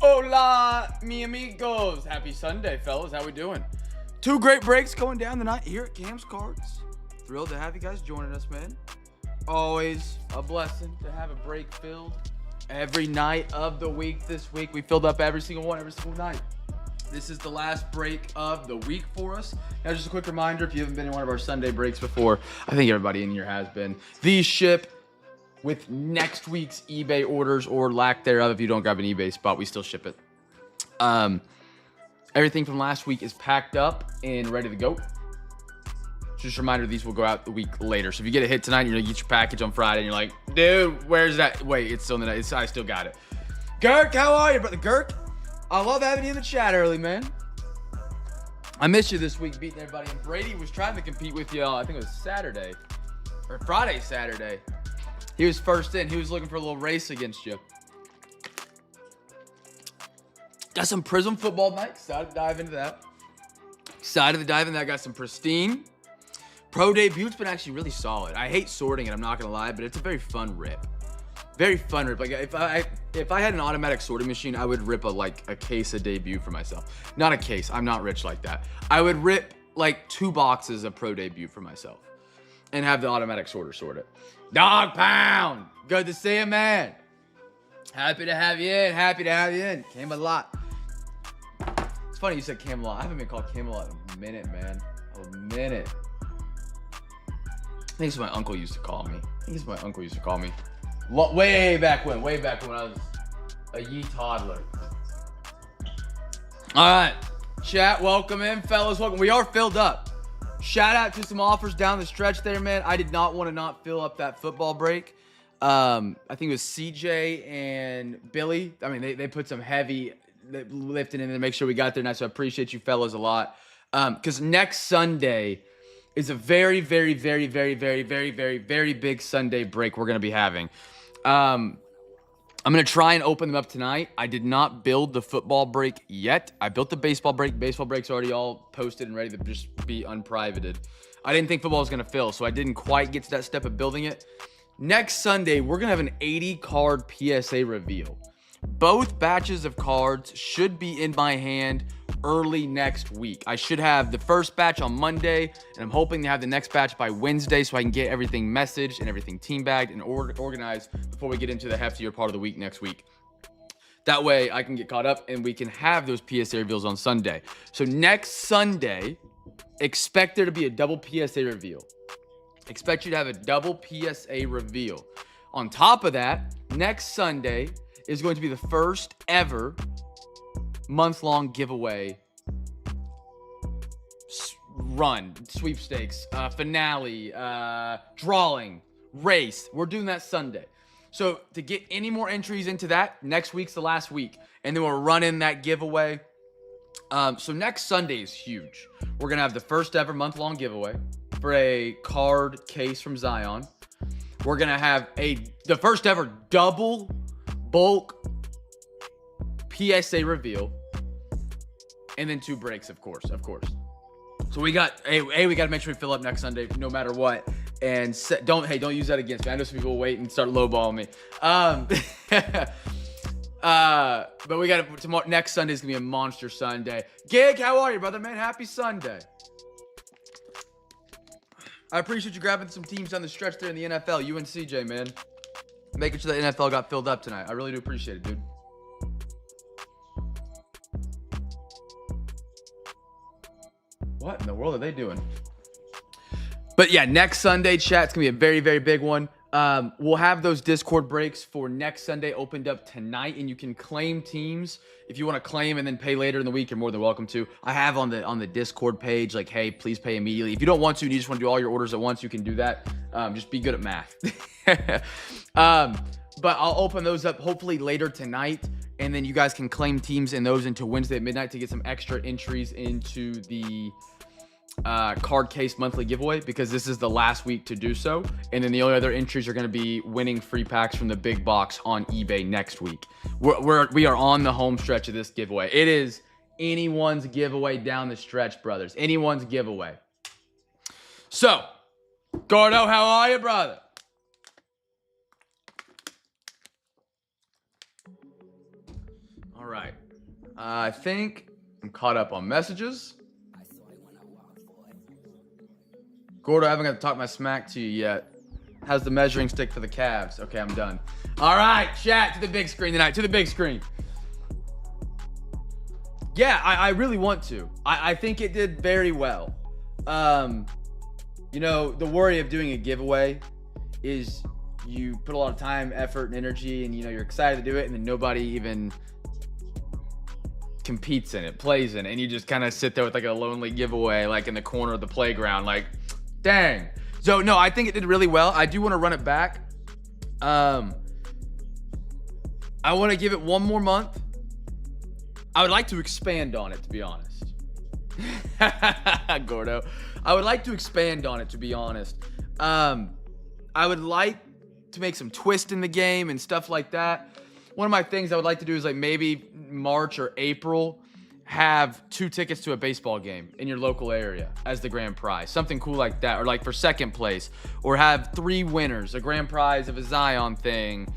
Hola, mi amigos. Happy Sunday, fellas. How we doing? Two great breaks going down tonight here at Cam's Cards. Thrilled to have you guys joining us, man. Always a blessing to have a break filled every night of the week. This week, we filled up every single one, every single night. This is the last break of the week for us. Now, just a quick reminder, if you haven't been in one of our Sunday breaks before, I think everybody in here has been. These ship with next week's eBay orders or lack thereof. If you don't grab an eBay spot, we still ship it. Everything from last week is packed up and ready to go. Just a reminder, these will go out the week later. So if you get a hit tonight, you're gonna get your package on Friday, and you're like, dude, where's that? Wait, it's still in the night. I still got it. Girk, how are you, brother? Girk, I love having you in the chat early, man. I missed you this week beating everybody. And Brady was trying to compete with you, I think it was Saturday. Or Friday, Saturday. He was first in. He was looking for a little race against you. Got some Prism football tonight. Excited to dive into that. Got some Pristine. Pro debut, it's been actually really solid. I hate sorting it, I'm not going to lie, but it's a very fun rip. Very fun rip. Like, if I had an automatic sorting machine, I would rip a case of debut for myself. Not a case. I'm not rich like that. I would rip, like, 2 boxes of pro debut for myself and have the automatic sorter sort it. Dog Pound, good to see you, man. Happy to have you in. Camelot. It's funny you said Camelot. I haven't been called Camelot in a minute, man. A minute. I think it's what my uncle used to call me. Way back when I was a yee toddler. All right, chat, welcome in, fellas. Welcome. We are filled up. Shout out to some offers down the stretch there, man. I did not want to not fill up that football break. I think it was CJ and Billy. I mean, they put some heavy lifting in to make sure we got there tonight, so I appreciate you fellas a lot. Because next Sunday is a very, very, very, very, very, very, very, very big Sunday break we're going to be having. I'm going to try and open them up tonight. I did not build the football break yet. I built the baseball break. Baseball break's already all posted and ready to just be unprivated. I didn't think football was going to fill, so I didn't quite get to that step of building it. Next Sunday, we're going to have an 80-card PSA reveal. Both batches of cards should be in my hand early next week. I should have the first batch on Monday, and I'm hoping to have the next batch by Wednesday so I can get everything messaged and everything team bagged and organized before we get into the heftier part of the week next week. That way I can get caught up and we can have those PSA reveals on Sunday. So next Sunday, expect there to be a double PSA reveal. Expect you to have a double PSA reveal. On top of that, next Sunday is going to be the first ever month-long giveaway run, sweepstakes, finale, drawing, race. We're doing that Sunday. So to get any more entries into that, next week's the last week. And then we'll run in that giveaway. So next Sunday is huge. We're going to have the first ever month-long giveaway for a card case from Zion. We're going to have the first ever double bulk PSA reveal, and then 2 breaks, of course. So we got we got to make sure we fill up next Sunday, no matter what. And don't use that against me. I know some people will wait and start lowballing me. But we got tomorrow. Next Sunday is gonna be a monster Sunday. Gig, how are you, brother, man? Happy Sunday. I appreciate you grabbing some teams down the stretch there in the NFL. You and CJ, man, making sure the NFL got filled up tonight. I really do appreciate it, dude. What in the world are they doing? But yeah, next Sunday, chat, it's going to be a very, very big one. We'll have those Discord breaks for next Sunday opened up tonight, and you can claim teams. If you want to claim and then pay later in the week, you're more than welcome to. I have on the Discord page, like, hey, please pay immediately. If you don't want to and you just want to do all your orders at once, you can do that. Just be good at math. But I'll open those up hopefully later tonight, and then you guys can claim teams in those until Wednesday at midnight to get some extra entries into the card case monthly giveaway, because this is the last week to do so. And then the only other entries are going to be winning free packs from the big box on eBay next week. We are on the home stretch of this giveaway. It is anyone's giveaway down the stretch, brothers. Anyone's giveaway. So, Gordo, how are you, brother? All right. I think I'm caught up on messages. Gordo, I haven't got to talk my smack to you yet. How's the measuring stick for the Cavs? Okay, I'm done. All right, chat to the big screen tonight. To the big screen. Yeah, I really want to. I think it did very well. You know, the worry of doing a giveaway is you put a lot of time, effort, and energy, and you know you're excited to do it, and then nobody even competes in it, plays in it, and you just kind of sit there with like a lonely giveaway, like in the corner of the playground, like, dang. So no, I think it did really well. I do want to run it back. I want to give it one more month. I would like to expand on it, to be honest. Gordo. I would like to expand on it, to be honest. I would like to make some twist in the game and stuff like that. One of my things I would like to do is like maybe March or April have 2 tickets to a baseball game in your local area as the grand prize. Something cool like that. Or like for second place. Or have 3 winners. A grand prize of a Zion thing.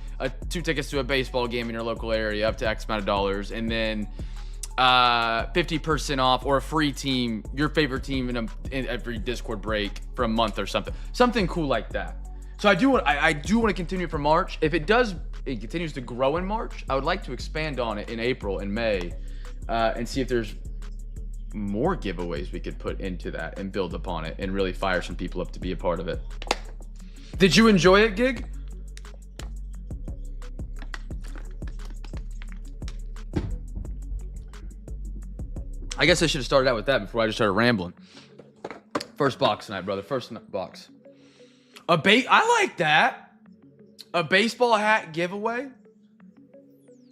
2 tickets to a baseball game in your local area up to X amount of dollars. And then 50% off or a free team, your favorite team in every Discord break for a month or something. Something cool like that. So I do want to continue for March. If it continues to grow in March, I would like to expand on it in April and May and see if there's more giveaways we could put into that and build upon it and really fire some people up to be a part of it. Did you enjoy it, Gig? I guess I should have started out with that before I just started rambling. First box tonight, brother. First box. I like that. A baseball hat giveaway.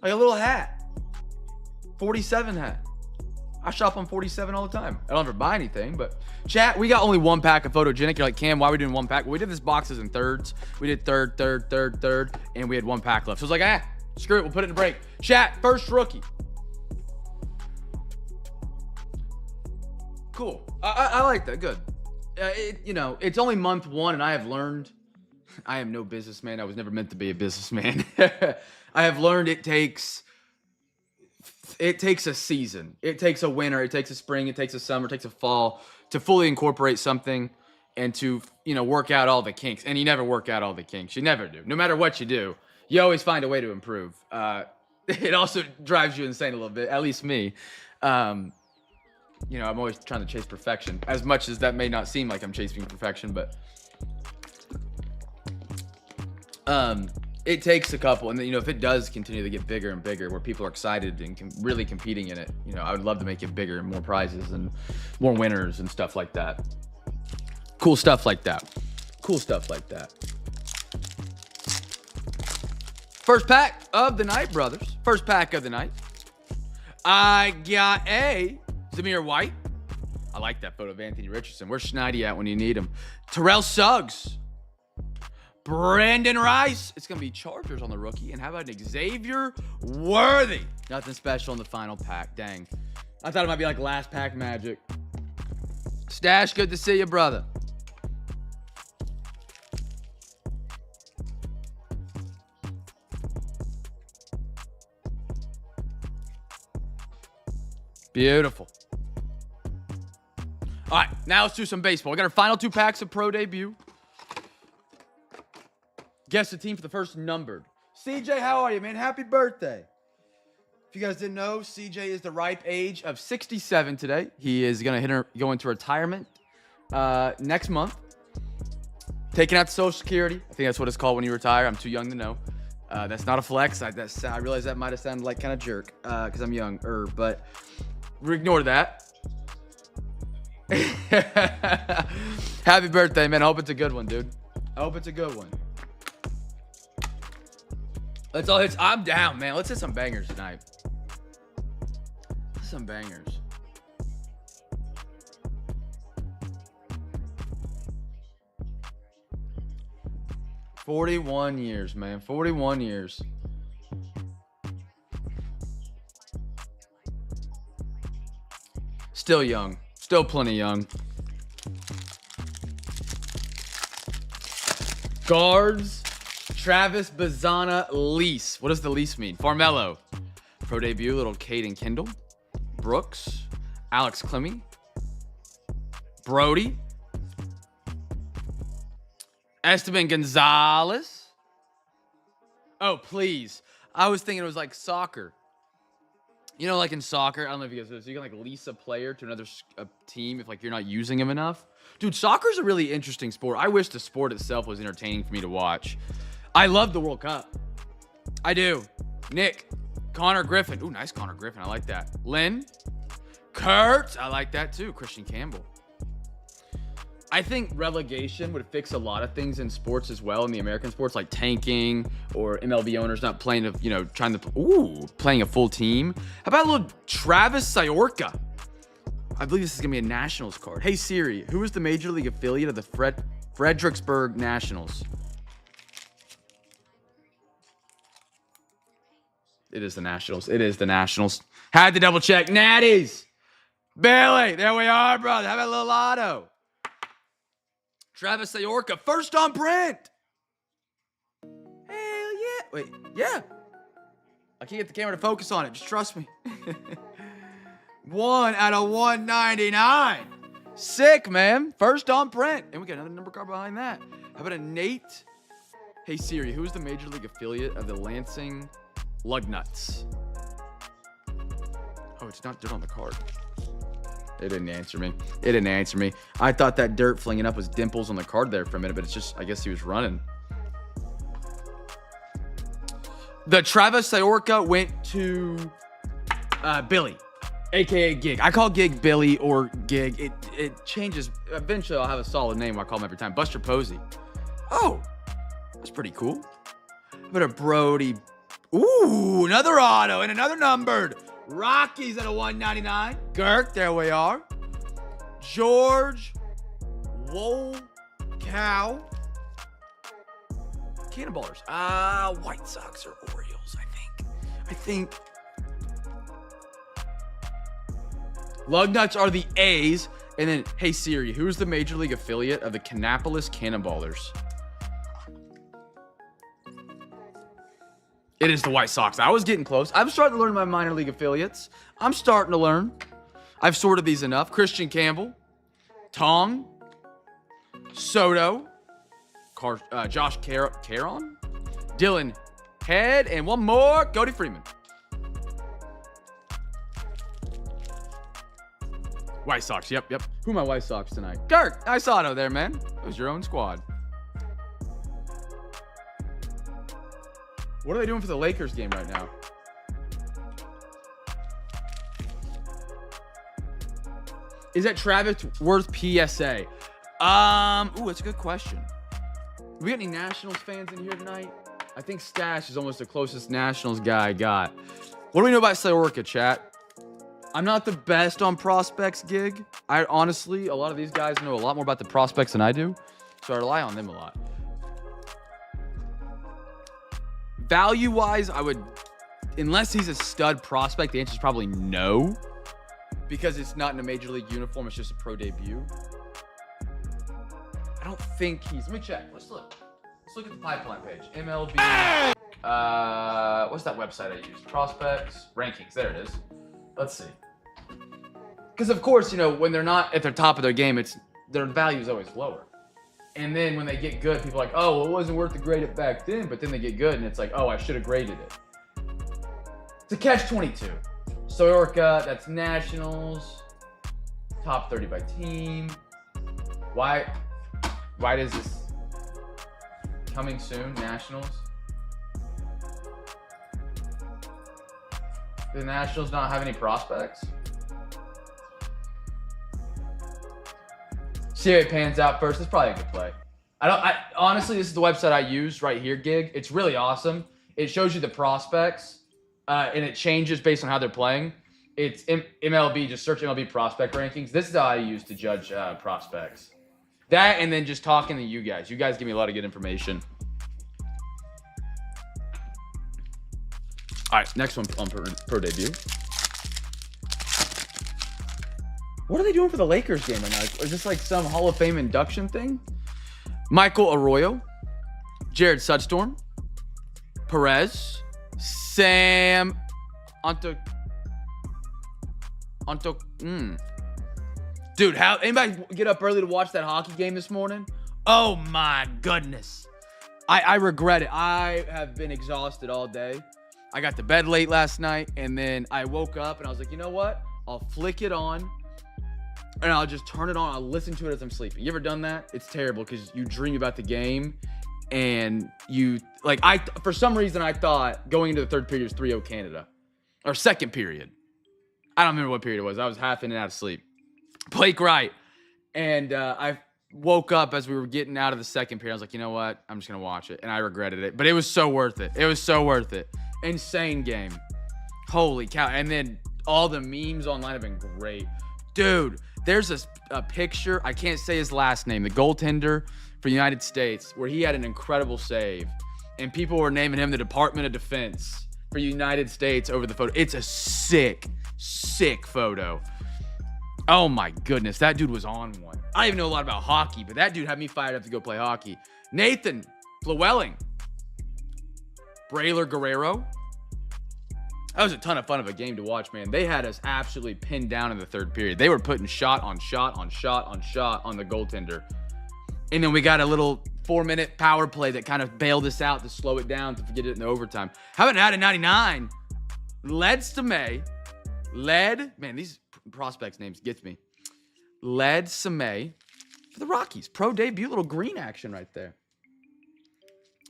Like a little hat. 47 hat. I shop on 47 all the time. I don't ever buy anything, but chat, we got only 1 pack of photogenic. You're like, Cam, why are we doing 1 pack? Well, we did this boxes in thirds. We did third, and we had 1 pack left. So I was like, screw it. We'll put it in a break. Chat, first rookie. Cool. I like that. Good. You know, it's only month 1, and I have learned I am no businessman. I was never meant to be a businessman. I have learned it takes a season. It takes a winter. It takes a spring. It takes a summer. It takes a fall to fully incorporate something and to, you know, work out all the kinks. And you never work out all the kinks. You never do. No matter what you do, you always find a way to improve. It also drives you insane a little bit, at least me. You know, I'm always trying to chase perfection, as much as that may not seem like I'm chasing perfection, but it takes a couple, and then, you know, if it does continue to get bigger and bigger, where people are excited and really competing in it, you know, I would love to make it bigger and more prizes and more winners and stuff like that. Cool stuff like that. Cool stuff like that. First pack of the night, brothers. First pack of the night. I got a Zamir White. I like that photo of Anthony Richardson. Where's Schneidi at when you need him? Terrell Suggs. Brandon Rice. It's going to be Chargers on the rookie. And how about an Xavier Worthy? Nothing special in the final pack. Dang. I thought it might be like last pack magic. Stash, good to see you, brother. Beautiful. All right, now let's do some baseball. We got our final 2 packs of Pro Debut. Guess the team for the first numbered. CJ, how are you, man? Happy birthday. If you guys didn't know, CJ is the ripe age of 67 today. He is going to go into retirement next month. Taking out Social Security. I think that's what it's called when you retire. I'm too young to know. That's not a flex. I realize that might have sounded like kind of jerk because I'm younger, but ignore that. Happy birthday, man. I hope it's a good one, dude. I hope it's a good one. Let's all hit. I'm down, man. Let's hit some bangers tonight. Some bangers. "41 years, man. 41 years. Still young. Still plenty young. Guards, Travis Bazzana lease. What does the lease mean? Farmello. Pro debut, little Caden Kendall. Brooks. Alex Clemmy. Brody. Esteban Gonzalez. Oh, please. I was thinking it was like soccer. You know, like in soccer, I don't know if you guys know this, you can like lease a player to another team if like you're not using him enough. Dude, soccer's a really interesting sport. I wish the sport itself was entertaining for me to watch. I love the World Cup. I do. Nick. Connor Griffin. Ooh, nice Connor Griffin. I like that. Lynn. Kurt. I like that too. Christian Campbell. I think relegation would fix a lot of things in sports as well, in the American sports, like tanking or MLB owners not playing, playing a full team. How about a little Travis Syorka? I believe this is going to be a Nationals card. Hey, Siri, who is the Major League affiliate of the Fredericksburg Nationals? It is the Nationals. It is the Nationals. Had to double check. Natties. Billy. There we are, brother. How about a little auto? Travis Syorka. First on print. Hell yeah. Wait. Yeah. I can't get the camera to focus on it. Just trust me. 1 out of 199. Sick, man. First on print. And we got another number card behind that. How about a Nate? Hey, Siri. Who is the Major League affiliate of the Lansing Lugnuts? Oh, it's not dirt on the card. It didn't answer me. It didn't answer me. I thought that dirt flinging up was dimples on the card there for a minute, but it's just, I guess he was running. The Travis Syorka went to Billy, a.k.a. Gig. I call Gig Billy or Gig. It changes. Eventually, I'll have a solid name. I call him every time. Buster Posey. Oh, that's pretty cool. But a Brody. Ooh, another auto and another numbered. Rockies at a 199. Girk, there we are. George Wool Cow. Cannonballers. White Sox or Orioles, I think. Lugnuts are the A's. And then, hey Siri, who's the Major League affiliate of the Kannapolis Cannonballers? It is the White Sox. I was getting close. I'm starting to learn my minor league affiliates. I'm starting to learn. I've sorted these enough. Christian Campbell, Tong, Soto, Josh Caron, Dylan Head, and one more, Cody Freeman. White Sox, yep. Who are my White Sox tonight? Kirk, nice auto there, man. It was your own squad. What are they doing for the Lakers game right now? Is that Travis Worth PSA? Ooh, that's a good question. Do we got any Nationals fans in here tonight? I think Stash is almost the closest Nationals guy I got. What do we know about Syorka, chat? I'm not the best on prospects, Gig. I honestly, a lot of these guys know a lot more about the prospects than I do, so I rely on them a lot. Value-wise, I would, unless he's a stud prospect, the answer is probably no, because it's not in a major league uniform. It's just a pro debut. I don't think he's. Let me check. Let's look. Let's look at the pipeline page. MLB. What's that website I use? Prospects rankings. There it is. Let's see. Because of course, you know, when they're not at the top of their game, their value is always lower. And then when they get good, people are like, oh, well, it wasn't worth the grade it back then. But then they get good, and it's like, oh, I should have graded it. It's a catch-22. Syorka, that's Nationals. Top 30 by team. Why does this coming soon, Nationals? Do the Nationals not have any prospects? See how it pans out first. It's probably a good play. Honestly, this is the website I use right here, Gig. It's really awesome. It shows you the prospects, and it changes based on how they're playing. It's MLB. Just search MLB prospect rankings. This is how I use to judge prospects. That, and then just talking to you guys. You guys give me a lot of good information. All right, next one on pro debut. What are they doing for the Lakers game right now? Is this like some Hall of Fame induction thing? Michael Arroyo, Jared Sudstorm, Perez, Sam Dude, how anybody get up early to watch that hockey game this morning? Oh my goodness. I regret it. I have been exhausted all day. I got to bed late last night, and then I woke up and I was like, you know what? I'll flick it on and I'll just turn it on. I'll listen to it as I'm sleeping. You ever done that? It's terrible because you dream about the game and you for some reason I thought going into the third period was 3-0 Canada. Or second period. I don't remember what period it was. I was half in and out of sleep. Blake Wright. And I woke up as we were getting out of the second period. I was like, you know what? I'm just going to watch it. And I regretted it. But it was so worth it. It was so worth it. Insane game. Holy cow. And then all the memes online have been great. Dude, there's a picture. I can't say his last name. The goaltender for the United States, where he had an incredible save. And people were naming him the Department of Defense for United States over the photo. It's a sick, sick photo. Oh my goodness, that dude was on one. I don't even know a lot about hockey, but that dude had me fired up to go play hockey. Nathan Flewelling. Braylor Guerrero. That was a ton of fun of a game to watch, man. They had us absolutely pinned down in the third period. They were putting shot on shot on shot on shot on the goaltender. And then we got a little 4-minute power play that kind of bailed us out to slow it down to get it in the overtime. How about out of 99? Man, these prospects names gets me. Led Samay for the Rockies. Pro debut, little green action right there.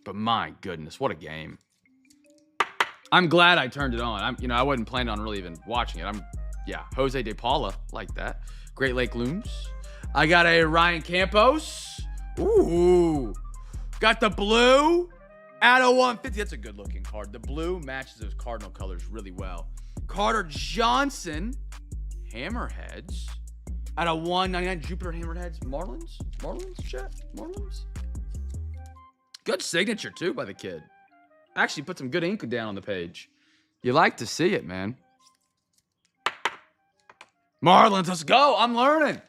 But my goodness, what a game. I'm glad I turned it on. I wasn't planning on really even watching it. Jose De Paula, like that. Great Lake Loons. I got a Ryan Campos. Ooh. Got the blue out of 150. That's a good looking card. The blue matches those Cardinal colors really well. Carter Johnson. Hammerheads. Out of 199. Jupiter Hammerheads. Marlins, chat. Marlins. Good signature, too, by the kid. Actually put some good ink down on the page. You like to see it, man. Marlins, let's go. I'm learning.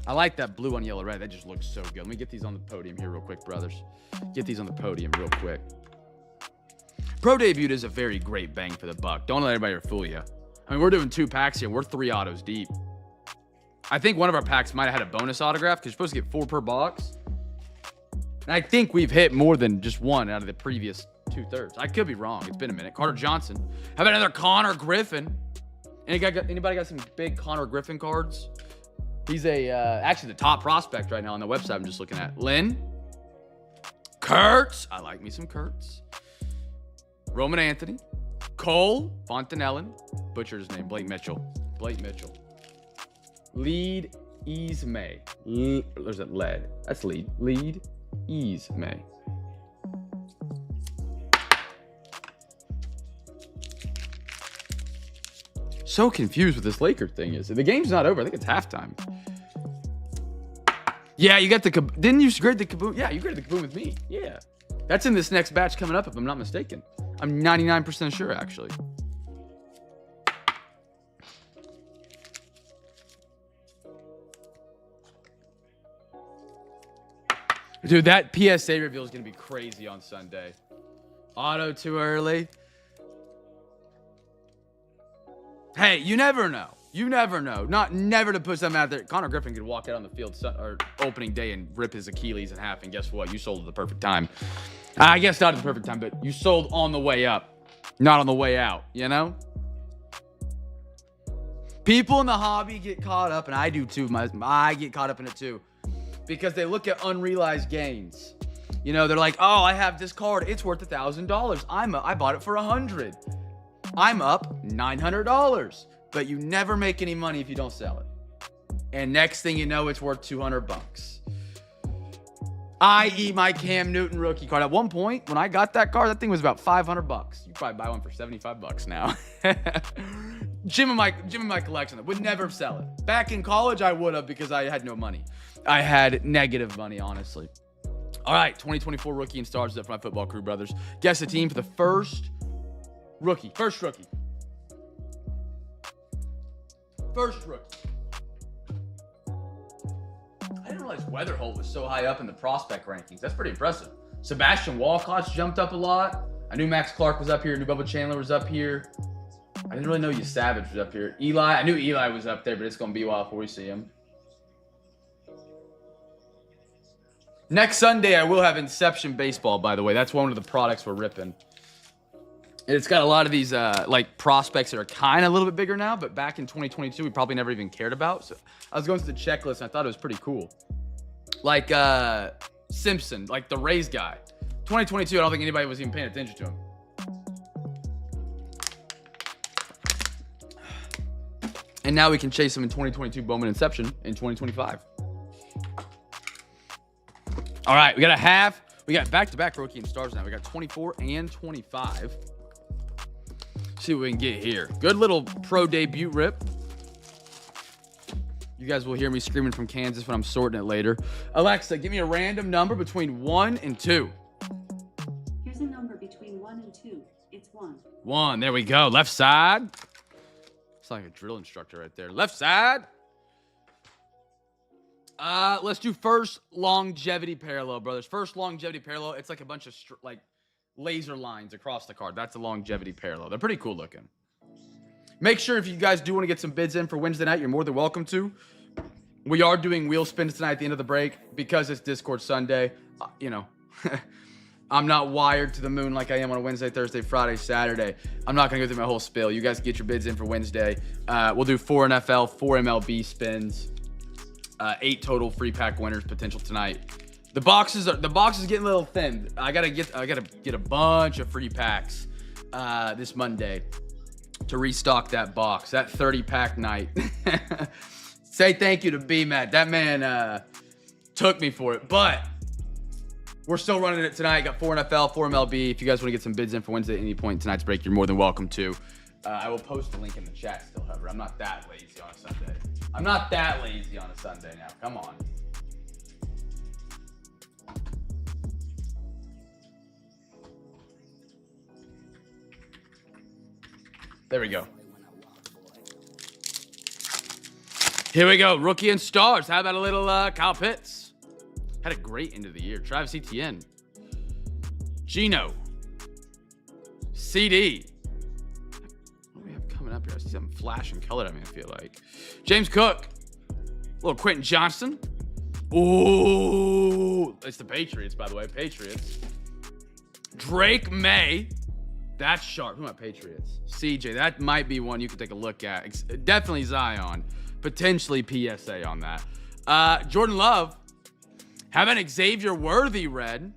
I like that blue on yellow red. That just looks so good. Let me get these on the podium here real quick, brothers. Get these on the podium real quick. Pro debut is a very great bang for the buck. Don't let anybody fool you. I mean, we're doing 2 packs here. We're 3 autos deep. I think one of our packs might have had a bonus autograph because you're supposed to get 4 per box. And I think we've hit more than just 1 out of the previous 2/3. I could be wrong. It's been a minute. Carter Johnson. How about another Connor Griffin? Anybody got some big Connor Griffin cards? He's actually the top prospect right now on the website I'm just looking at. Lynn. Kurtz. I like me some Kurtz. Roman Anthony. Cole Fontanellen. Butchered his name. Blake Mitchell. Lead Ease May. There's that lead. That's lead. Lead Ease May. So confused what this Laker thing is. The game's not over. I think it's halftime. Yeah, you got the didn't you grade the Kaboom? Yeah, you graded the Kaboom with me. Yeah. That's in this next batch coming up if I'm not mistaken. I'm 99% sure actually. Dude, that PSA reveal is going to be crazy on Sunday. Auto too early. Hey, you never know. Never to put something out there. Connor Griffin could walk out on the field or opening day and rip his Achilles in half. And guess what? You sold at the perfect time. I guess not at the perfect time, but you sold on the way up, not on the way out, you know? People in the hobby get caught up, and I do too. I get caught up in it too. Because they look at unrealized gains. You know, they're like, oh, I have this card. It's worth $1,000. I bought it for $100. I'm up $900. But you never make any money if you don't sell it. And next thing you know, it's worth $200. I.e. my Cam Newton rookie card. At one point, when I got that card, that thing was about $500. You probably buy one for $75 now. Jim and my collection would never sell it. Back in college, I would have because I had no money. I had negative money, honestly. All right, 2024 rookie and stars up for my football crew, brothers. Guess the team for the first rookie. First rookie. I didn't didn't realize Weatherholt was so high up in the prospect rankings. That's pretty impressive. Sebastian Walcott's jumped up a lot. I knew Max Clark was up here. I knew Bubba Chandler was up here. I didn't really know you Savage was up here. Eli, I knew Eli was up there, but it's going to be a while before we see him. Next Sunday, I will have Inception Baseball, by the way. That's one of the products we're ripping. It's got a lot of these like prospects that are kind of a little bit bigger now, but back in 2022, we probably never even cared about. So I was going through the checklist, and I thought it was pretty cool. Like Simpson, like the Rays guy. 2022, I don't think anybody was even paying attention to him. And now we can chase him in 2022 Bowman Inception in 2025. All right, we got back-to-back rookie and stars now. We got 24 and 25. See what we can get here. Good little pro debut rip. You guys will hear me screaming from Kansas when I'm sorting it later. Alexa, give me a random number between 1 and 2. Here's a number between 1 and 2. It's 1. 1. There we go. Left side. It's like a drill instructor right there. Left side. Let's do first longevity parallel, brothers. First longevity parallel. It's like a bunch of like laser lines across the card. That's a longevity parallel. They're pretty cool looking. Make sure if you guys do want to get some bids in for Wednesday night, you're more than welcome to. We are doing wheel spins tonight at the end of the break because it's Discord Sunday. You know, I'm not wired to the moon like I am on a Wednesday, Thursday, Friday, Saturday. I'm not going to go through my whole spiel. You guys get your bids in for Wednesday. We'll do 4 NFL, 4 MLB spins. 8 total free pack winners potential tonight. The box is getting a little thin. I gotta get a bunch of free packs this Monday to restock that box. That 30 pack night. Say thank you to B-Matt. That man took me for it, but we're still running it tonight. Got 4 NFL, 4 MLB. If you guys want to get some bids in for Wednesday at any point in tonight's break, you're more than welcome to. I will post the link in the chat still, however. I'm not that lazy on a Sunday. I'm not that lazy on a Sunday now. Come on. There we go. Here we go. Rookie and stars. How about a little Kyle Pitts? Had a great end of the year. Travis Etienne. Gino. CD. What do we have coming up here? I see something flashing colored at me, I feel like. James Cook. Little Quentin Johnston. Ooh. It's the Patriots, by the way. Patriots. Drake May. That's sharp. Who are my Patriots? CJ. That might be one you could take a look at. Definitely Zion. Potentially PSA on that. Jordan Love. How about Xavier Worthy red?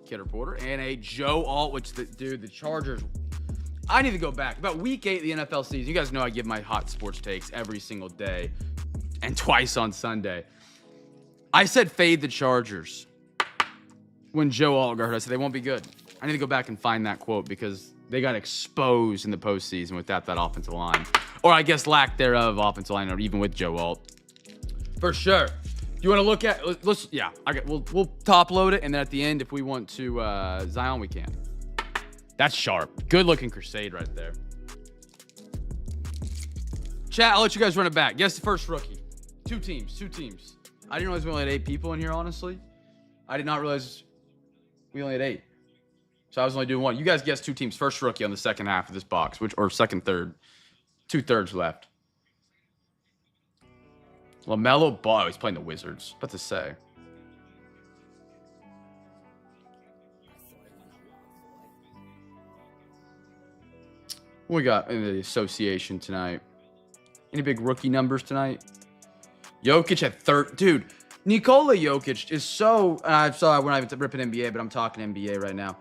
Kid Reporter. And a Joe Alt, which, the Chargers. I need to go back. About week 8 of the NFL season. You guys know I give my hot sports takes every single day. And twice on Sunday. I said fade the Chargers. When Joe Alt got hurt, I said they won't be good. I need to go back and find that quote because they got exposed in the postseason without that offensive line. Or I guess lack thereof offensive line, or even with Joe Alt. For sure. You want to look at, we'll top load it, and then at the end, if we want to Zion, we can. That's sharp. Good looking Crusade right there. Chat, I'll let you guys run it back. Guess the first rookie. Two teams. I didn't realize we only had 8 people in here, honestly. I did not realize we only had 8. So I was only doing 1. You guys guessed 2 teams. First rookie on the second half of this box, or second third. 2/3 left. LaMelo Ball. He's playing the Wizards. What to say? What we got in the association tonight? Any big rookie numbers tonight? Jokic at 3rd. Dude, Nikola Jokic is so... I'm sorry, we're not even ripping NBA, but I'm talking NBA right now.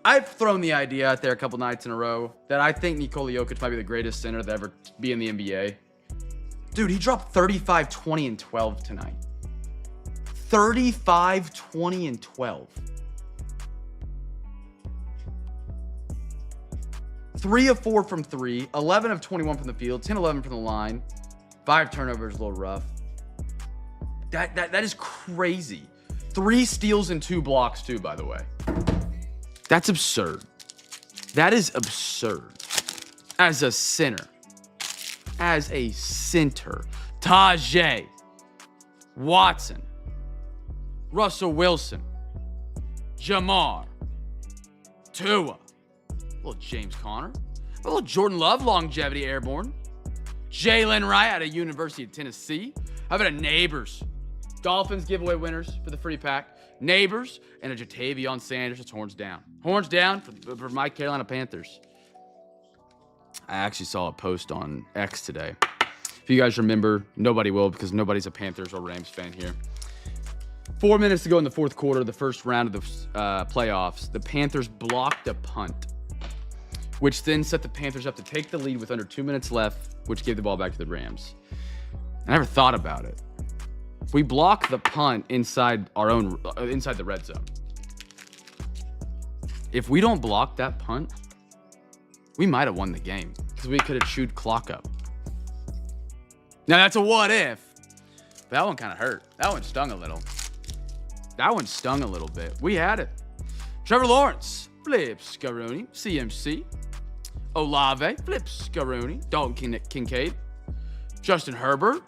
I've thrown the idea out there a couple nights in a row that I think Nikola Jokic might be the greatest center to ever be in the NBA. Dude, he dropped 35, 20, and 12 tonight. 35, 20, and 12. 3 of 4 from 3, 11 of 21 from the field, 10, 11 from the line, 5 turnovers, a little rough. That is crazy. 3 steals and 2 blocks too, by the way. That's absurd. That is absurd. As a center. Tajay. Watson, Russell Wilson, Jamar, Tua, a little James Conner, a little Jordan Love longevity airborne, Jalen Wright out of University of Tennessee. How about a Neighbors? Dolphins giveaway winners for the free pack. Neighbors and a Jatavion Sanders. It's horns down. Horns down for my Carolina Panthers. I actually saw a post on X today. If you guys remember, nobody will because nobody's a Panthers or Rams fan here. 4 minutes to go in the fourth quarter, the first round of the playoffs. The Panthers blocked a punt, which then set the Panthers up to take the lead with under 2 minutes left, which gave the ball back to the Rams. I never thought about it. We block the punt inside inside the red zone. If we don't block that punt, we might have won the game because we could have chewed clock up. Now that's a what if. But that one kind of hurt. That one stung a little. That one stung a little bit. We had it. Trevor Lawrence, flip Scaroni, CMC. Olave, flip Scaroni, Dalton Kincaid. Justin Herbert,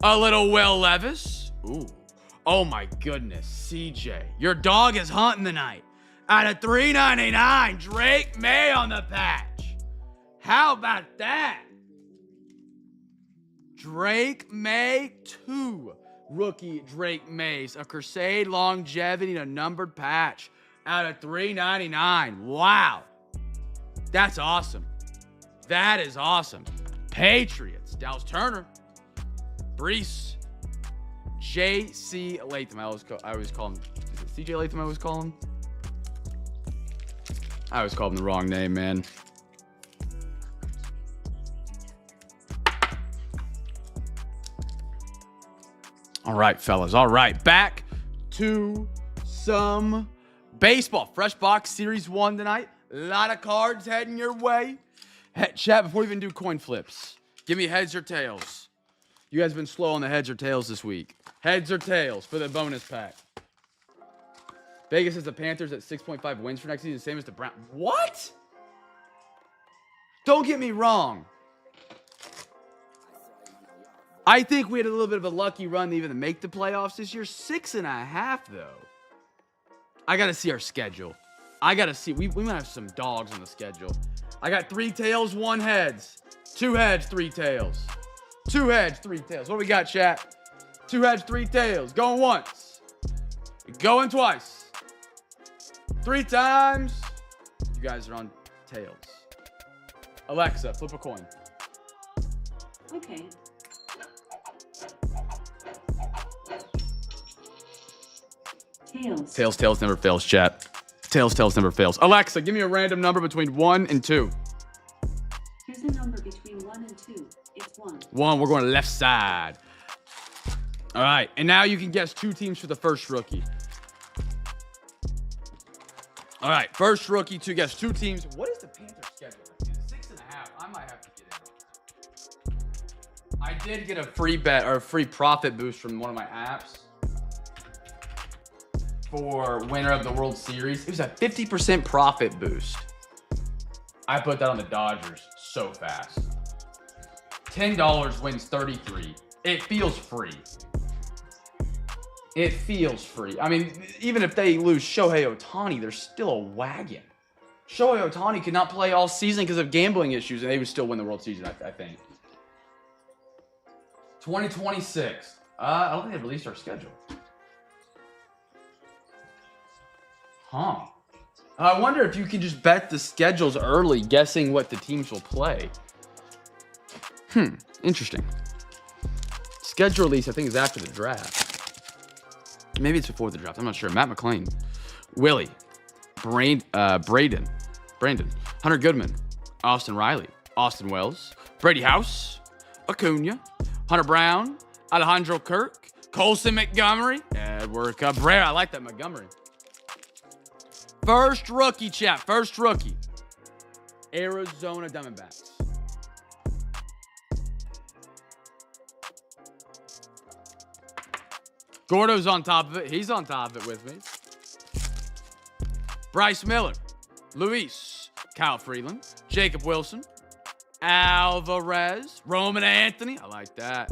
a little Will Levis. Ooh. Oh my goodness, CJ. Your dog is hunting tonight. Out of $3.99, Drake May on the patch. How about that? Drake May 2. Rookie Drake Mays. A Crusade longevity and a numbered patch. Out of $3.99. Wow. That's awesome. That is awesome. Patriots. Dallas Turner. Brees. J.C. Latham. I always call him. Is it C.J. Latham I always call him? I always call him the wrong name, man. All right, fellas. All right. Back to some baseball. Fresh Box Series 1 tonight. A lot of cards heading your way. Chat, before we even do coin flips, give me heads or tails. You guys have been slow on the heads or tails this week. Heads or tails for the bonus pack. Vegas has the Panthers at 6.5 wins for next season, same as the Browns. What? Don't get me wrong. I think we had a little bit of a lucky run to even make the playoffs this year. 6.5, though. I got to see our schedule. I got to see. We might have some dogs on the schedule. I got 3 tails, 1 heads. 2 heads, 3 tails. 2 heads, 3 tails. What do we got, chat? 2 heads, 3 tails. Going once. Going twice. 3 times. You guys are on tails. Alexa, flip a coin. Okay. Tails. Tails never fails, chat. Tails never fails. Alexa, give me a random number between 1 and 2. Here's a number between 1 and 2. It's 1. 1, we're going left side. All right, and now you can guess 2 teams for the first rookie. All right, first rookie to guess 2 teams. What is the Panthers schedule? Dude, 6.5. I might have to get in. I did get a free bet or a free profit boost from one of my apps for winner of the World Series. It was a 50% profit boost. I put that on the Dodgers so fast. $10 wins 33. It feels free. It feels free. I mean, even if they lose Shohei Ohtani, they're still a wagon. Shohei Ohtani could not play all season because of gambling issues, and they would still win the World Series, I think. 2026. I don't think they released our schedule. Huh. I wonder if you can just bet the schedules early, guessing what the teams will play. Interesting. Schedule release, I think, is after the draft. Maybe it's before the draft. I'm not sure. Matt McClain. Willie. Brandon. Hunter Goodman. Austin Riley. Austin Wells. Brady House. Acuna. Hunter Brown. Alejandro Kirk. Colson Montgomery. Edward Cabrera. I like that Montgomery. First rookie, chat. First rookie. Arizona Diamondbacks. Gordo's on top of it. He's on top of it with me. Bryce Miller. Luis. Kyle Freeland. Jacob Wilson. Alvarez. Roman Anthony. I like that.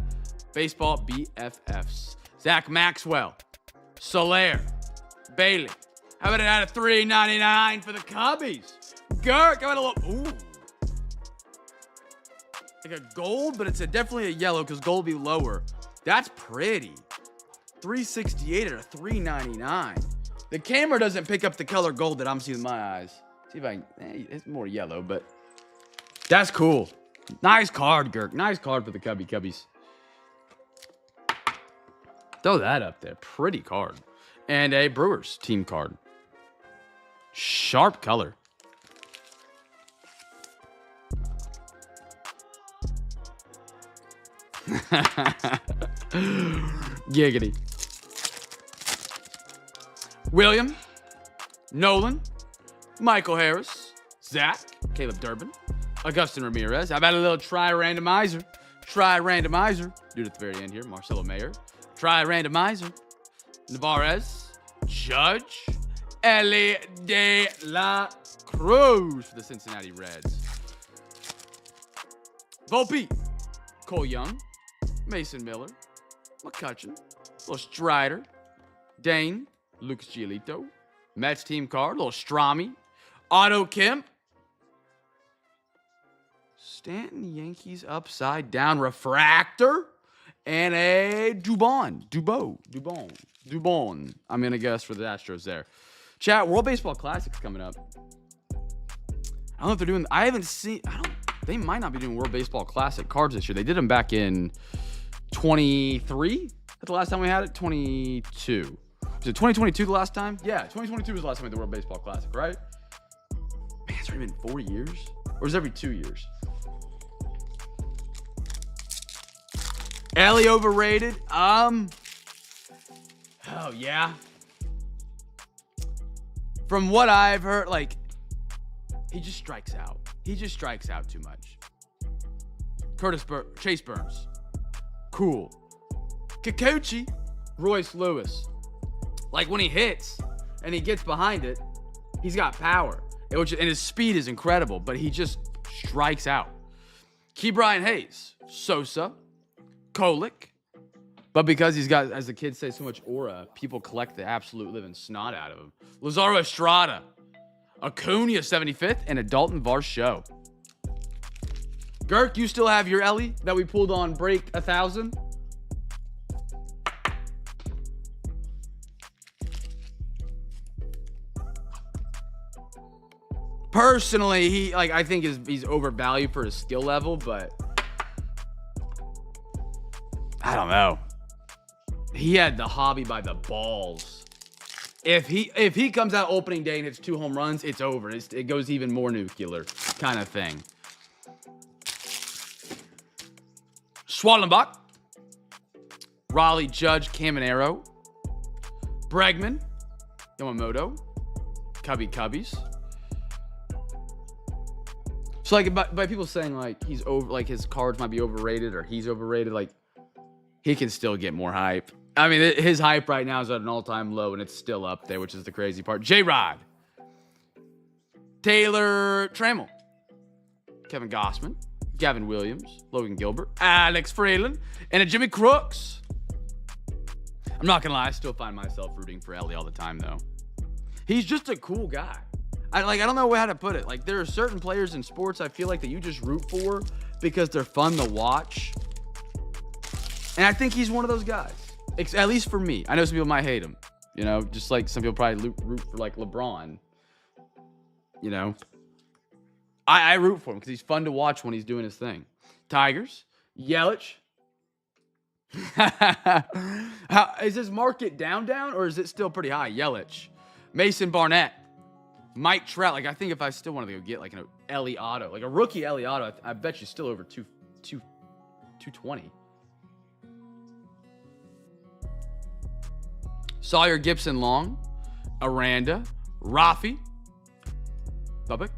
Baseball BFFs. Zach Maxwell. Soler. Bailey. How about it out of $3.99 for the Cubbies? Girk, how about a little, ooh. Like a gold, but it's definitely a yellow because gold will be lower. That's pretty. $3.68 at a $3.99. The camera doesn't pick up the color gold that I'm seeing with my eyes. See if I can, it's more yellow, but that's cool. Nice card, Girk. Nice card for the Cubbies. Throw that up there. Pretty card. And a Brewers team card. Sharp color. Giggity. William, Nolan, Michael Harris, Zach, Caleb Durbin, Augustin Ramirez. How about a little try randomizer? Dude at the very end here, Marcelo Mayer. Try randomizer. Navarez, Judge, Ellie De La Cruz for the Cincinnati Reds. Volpe, Cole Young, Mason Miller, McCutcheon, little Strider, Dane, Lucas Giolito, Mets team card, little Strami, Otto Kemp, Stanton Yankees upside down refractor, and a Dubon. I'm gonna guess for the Astros there. Chat, World Baseball Classic's coming up. I don't know if they're doing. I haven't seen. They might not be doing World Baseball Classic cards this year. They did them back in 23. That's the last time we had it. 22. Was it 2022 the last time? Yeah, 2022 was the last time we had the World Baseball Classic, right? Man, it's already been 4 years, or is it every 2 years? Ellie overrated. Oh yeah. From what I've heard, like, he just strikes out. He just strikes out too much. Chase Burns. Cool. Kikuchi. Royce Lewis. Like, when he hits and he gets behind it, he's got power. And his speed is incredible, but he just strikes out. Ke'Bryan Hayes. Sosa. Kolick. But because he's got, as the kids say, so much aura, people collect the absolute living snot out of him. Lazaro Estrada. Acuna 75th, and a Dalton Varsho. Girk, you still have your Ellie that we pulled on break 1,000? Personally, I think he's overvalued for his skill level, but I don't know. He had the hobby by the balls. If he comes out opening day and hits 2 home runs, it's over. It goes even more nuclear kind of thing. Swallenbach, Raleigh, Judge, Caminero, Bregman, Yamamoto, Cubbies. So like by people saying like he's over, like his cards might be overrated or he's overrated, like he can still get more hype. I mean, his hype right now is at an all-time low, and it's still up there, which is the crazy part. J-Rod. Taylor Trammell. Kevin Gossman. Gavin Williams. Logan Gilbert. Alex Freeland. And a Jimmy Crooks. I'm not going to lie. I still find myself rooting for Ellie all the time, though. He's just a cool guy. I don't know how to put it. Like, there are certain players in sports I feel like that you just root for because they're fun to watch. And I think he's one of those guys. At least for me. I know some people might hate him. You know, just like some people probably root for like LeBron. You know. I root for him because he's fun to watch when he's doing his thing. Tigers. Yelich. Is his market down or is it still pretty high? Yelich. Mason Barnett. Mike Trout. Like, I think if I still wanted to go get like an Ellie Auto, like a rookie Ellie Auto, I bet you still over 220. Sawyer Gibson Long, Aranda, Rafi, Bubbock,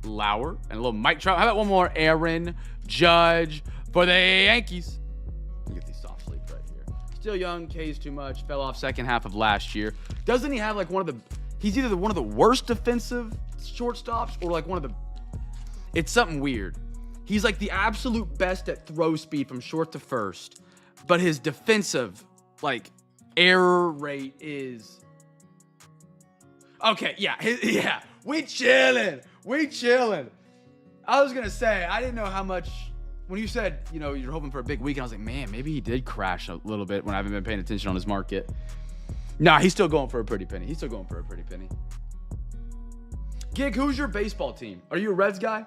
Lauer, and a little Mike Trout. How about one more? Aaron Judge for the Yankees. Let me get these soft sleeps right here. Still young, K's too much, fell off second half of last year. Doesn't he have like he's either one of the worst defensive shortstops or like one of the, it's something weird. He's like the absolute best at throw speed from short to first, but his defensive, like, error rate is... Okay, yeah. We chilling. I was going to say, I didn't know how much... When you said, you're hoping for a big weekend, I was like, man, maybe he did crash a little bit when I haven't been paying attention on his market. Nah, he's still going for a pretty penny. Gig, who's your baseball team? Are you a Reds guy?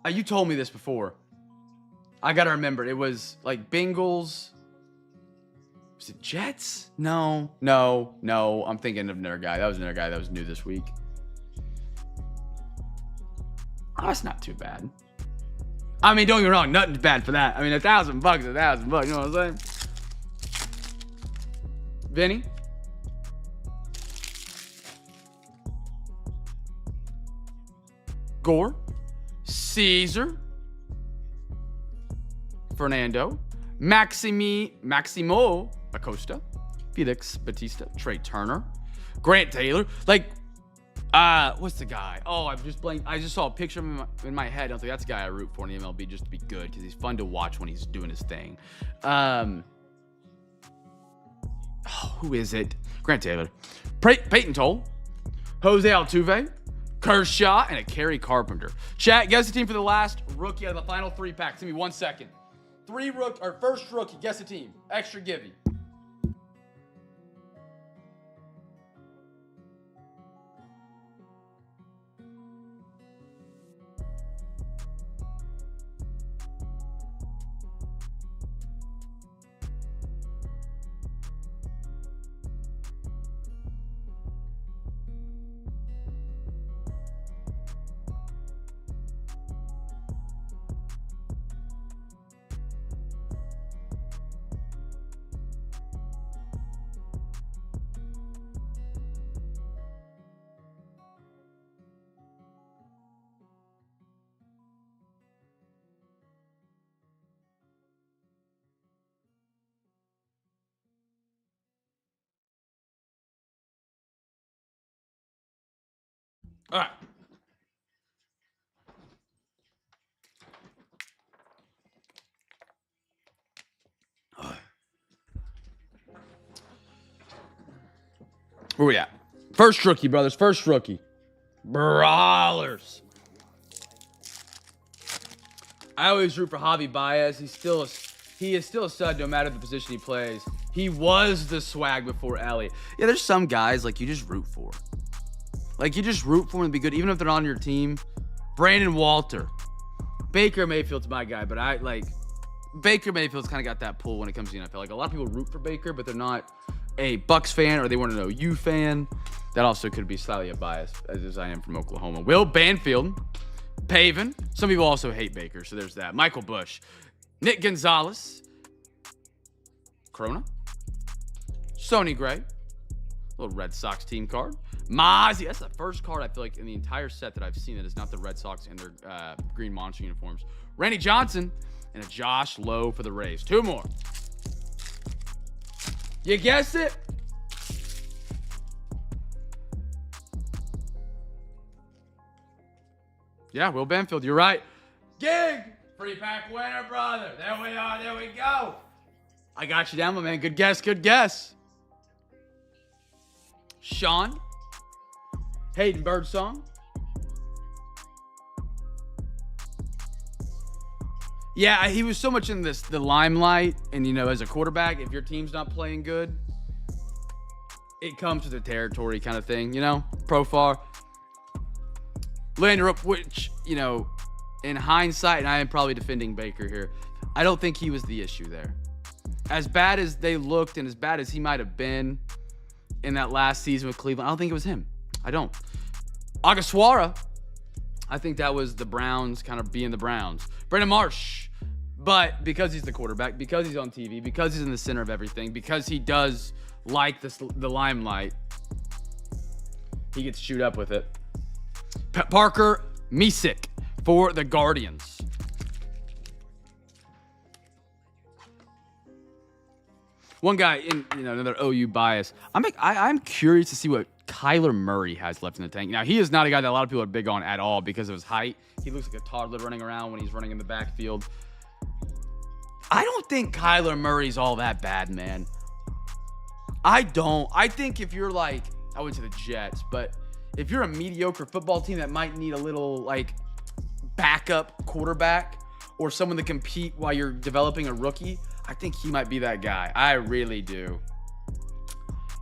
You told me this before. I got to remember. It was like Bengals. Was it Jets? No. I'm thinking of another guy. That was another guy that was new this week. Oh, that's not too bad. I mean, don't get me wrong. Nothing's bad for that. I mean, $1,000 is $1,000. You know what I'm saying? Vinny? Gore? Caesar? Fernando? Maximo Acosta? Felix Batista? Trey Turner? Grant Taylor? What's the guy? Oh, I just saw a picture of him in my head. I was like, that's the guy I root for in the MLB just to be good because he's fun to watch when he's doing his thing. Who is it? Grant Taylor. Peyton Toll. Jose Altuve. Kershaw. And a Kerry Carpenter. Chat, guess the team for the last rookie out of the final 3 packs. Give me 1 second. First rookie. Guess the team. Extra givey. All right. Where we at? First rookie, brothers. First rookie. Brawlers. I always root for Javi Baez. He is still a stud no matter the position he plays. He was the swag before Elliott. Yeah, there's some guys you just root for. You just root for them to be good, even if they're on your team. Brandon Walter. Baker Mayfield's my guy, but Baker Mayfield's kind of got that pull when it comes to the NFL. A lot of people root for Baker, but they're not a Bucks fan or they want to know you fan. That also could be slightly a bias, as I am from Oklahoma. Will Banfield. Pavin. Some people also hate Baker, so there's that. Michael Bush. Nick Gonzalez. Corona. Sonny Gray. Little Red Sox team card. Mozzie. That's the first card I feel like in the entire set that I've seen that is not the Red Sox in their green monster uniforms. Randy Johnson and a Josh Lowe for the Rays. 2 more. You guessed it. Yeah, Will Banfield. You're right. Gig. Free pack winner, brother. There we are. There we go. I got you down, my man. Good guess. Good guess. Sean. Hayden Birdsong. Yeah, he was so much in the limelight, and as a quarterback, if your team's not playing good, it comes to the territory kind of thing, Profar. Lander up, which, in hindsight, and I am probably defending Baker here, I don't think he was the issue there. As bad as they looked and as bad as he might have been in that last season with Cleveland, I don't think it was him. I don't. Agaswara, I think that was the Browns kind of being the Browns. Brandon Marsh, but because he's the quarterback, because he's on TV, because he's in the center of everything, because he does like the limelight, he gets chewed up with it. Parker Misick for the Guardians. One guy in another OU bias. I'm curious to see what Kyler Murray has left in the tank. Now, he is not a guy that a lot of people are big on at all because of his height. He looks like a toddler running around when he's running in the backfield. I don't think Kyler Murray's all that bad, man. I don't. I think if you're like, I went to the Jets, but if you're a mediocre football team that might need a little like backup quarterback or someone to compete while you're developing a rookie, I think he might be that guy. I really do.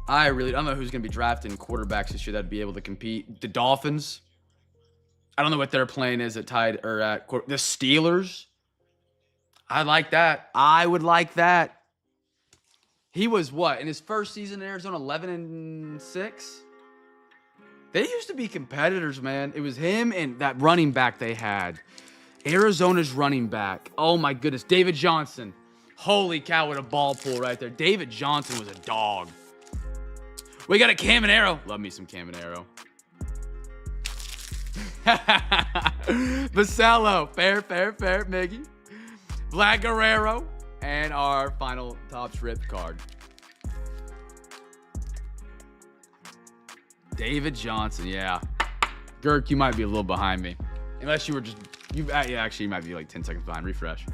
I don't know who's going to be drafting quarterbacks this year that'd be able to compete. The Dolphins. I don't know what their plan is at tight or at the Steelers. I like that. I would like that. He was what in his first season in Arizona, 11-6. They used to be competitors, man. It was him and that running back they had. Arizona's running back. Oh my goodness, David Johnson. Holy cow, what a ball pool right there. David Johnson was a dog. We got a Caminero. Love me some Caminero. Vasello. Fair, Miggy. Vlad Guerrero. And our final Topps ripped card. David Johnson, yeah. Girk, you might be a little behind me. Unless you were just, yeah, actually, you might be like 10 seconds behind. Refresh.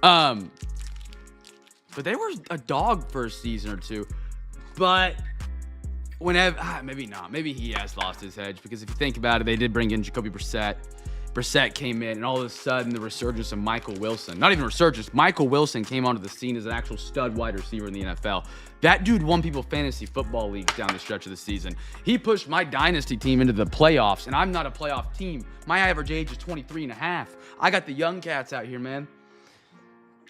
But they were a dog for a season or two. But whenever, maybe not. Maybe he has lost his edge because if you think about it, they did bring in Jacoby Brissett. Brissett came in, and all of a sudden, the resurgence of Michael Wilson. Not even resurgence. Michael Wilson came onto the scene as an actual stud wide receiver in the NFL. That dude won people fantasy football leagues down the stretch of the season. He pushed my dynasty team into the playoffs, and I'm not a playoff team. My average age is 23 and a half. I got the young cats out here, man.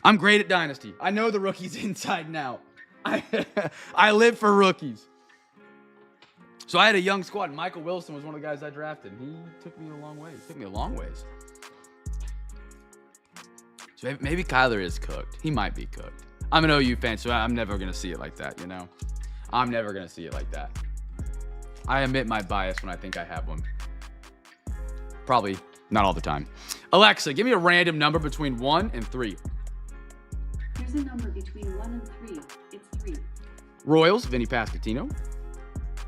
I'm great at dynasty. I know the rookies inside and out. I live for rookies. So I had a young squad. Michael Wilson was one of the guys I drafted. He took me a long way. He took me a long ways. So maybe Kyler is cooked. He might be cooked. I'm an OU fan, so I'm never going to see it like that, you know? I'm never going to see it like that. I admit my bias when I think I have one. Probably not all the time. Alexa, give me a random number between 1 and 3. Here's a number between 1 and 3. It's 3. Royals, Vinny Pasquantino.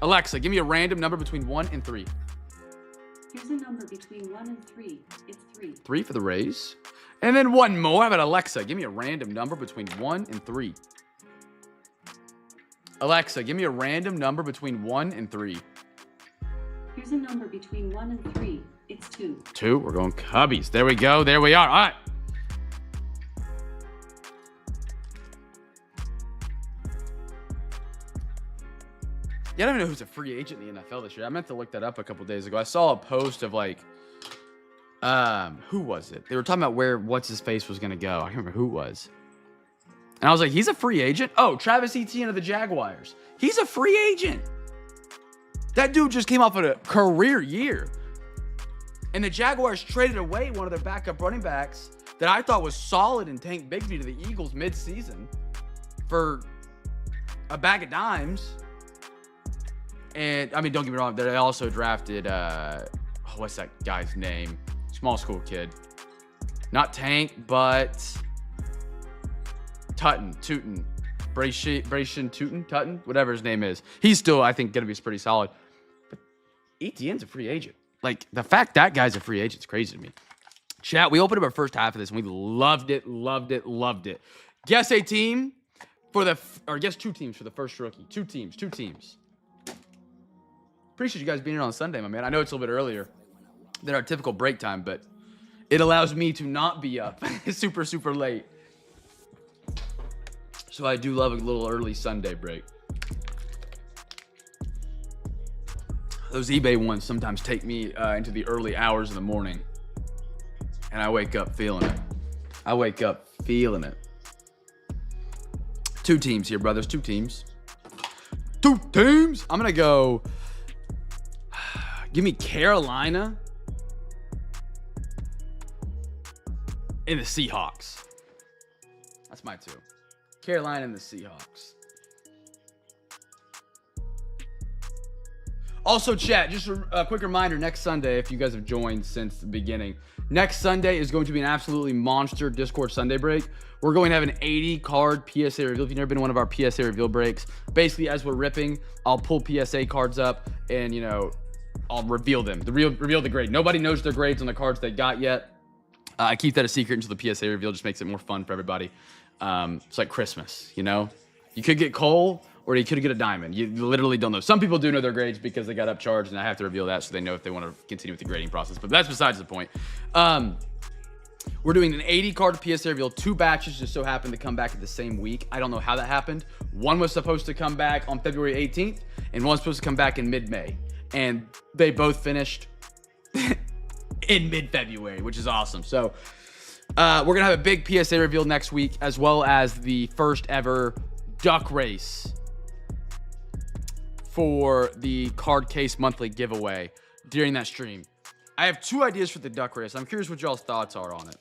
Alexa, give me a random number between 1 and 3. Here's a number between 1 and 3. It's 3. 3 for the Rays. And then one more. How about Alexa? Give me a random number between 1 and 3. Alexa, give me a random number between 1 and 3. Here's a number between 1 and 3. It's 2. 2. We're going Cubbies. There we go. There we are. All right. Yeah, I don't even know who's a free agent in the NFL this year. I meant to look that up a couple days ago. I saw a post of like, who was it? They were talking about where what's his face was gonna go. I can't remember who it was. And I was like, he's a free agent? Oh, Travis Etienne of the Jaguars. He's a free agent. That dude just came off of a career year. And the Jaguars traded away one of their backup running backs that I thought was solid in Tank Bigsby to the Eagles mid-season for a bag of dimes. And, I mean, don't get me wrong, they also drafted, what's that guy's name? Small school kid. Not Tank, but Tootin. Brayson Tootin, whatever his name is. He's still, I think, going to be pretty solid. But Etienne's a free agent. Like, the fact that guy's a free agent is crazy to me. Chat, we opened up our first half of this, and we loved it. Guess a team for or guess 2 teams for the first rookie. 2 teams. Appreciate you guys being here on Sunday, my man. I know it's a little bit earlier than our typical break time, but it allows me to not be up super late. So I do love a little early Sunday break. Those eBay ones sometimes take me into the early hours of the morning, and I wake up feeling it. 2 teams here, brothers. 2 teams. I'm going to go... Give me Carolina and the Seahawks. That's my 2. Carolina and the Seahawks. Also, chat, just a quick reminder, next Sunday, if you guys have joined since the beginning, next Sunday is going to be an absolutely monster Discord Sunday break. We're going to have an 80-card PSA reveal. If you've never been to one of our PSA reveal breaks, basically, as we're ripping, I'll pull PSA cards up and, you know, I'll reveal them. Reveal the grade. Nobody knows their grades on the cards they got yet. I keep that a secret until the PSA reveal. Just makes it more fun for everybody. It's like Christmas, you know? You could get Cole or you could get a diamond. You literally don't know. Some people do know their grades because they got upcharged, and I have to reveal that so they know if they want to continue with the grading process. But that's besides the point. We're doing an 80 card PSA reveal. 2 batches just so happened to come back at the same week. I don't know how that happened. One was supposed to come back on February 18th, and one was supposed to come back in mid-May. And they both finished in mid-February, which is awesome. So we're going to have a big PSA reveal next week, as well as the first ever duck race for the card case monthly giveaway during that stream. I have 2 ideas for the duck race. I'm curious what y'all's thoughts are on it.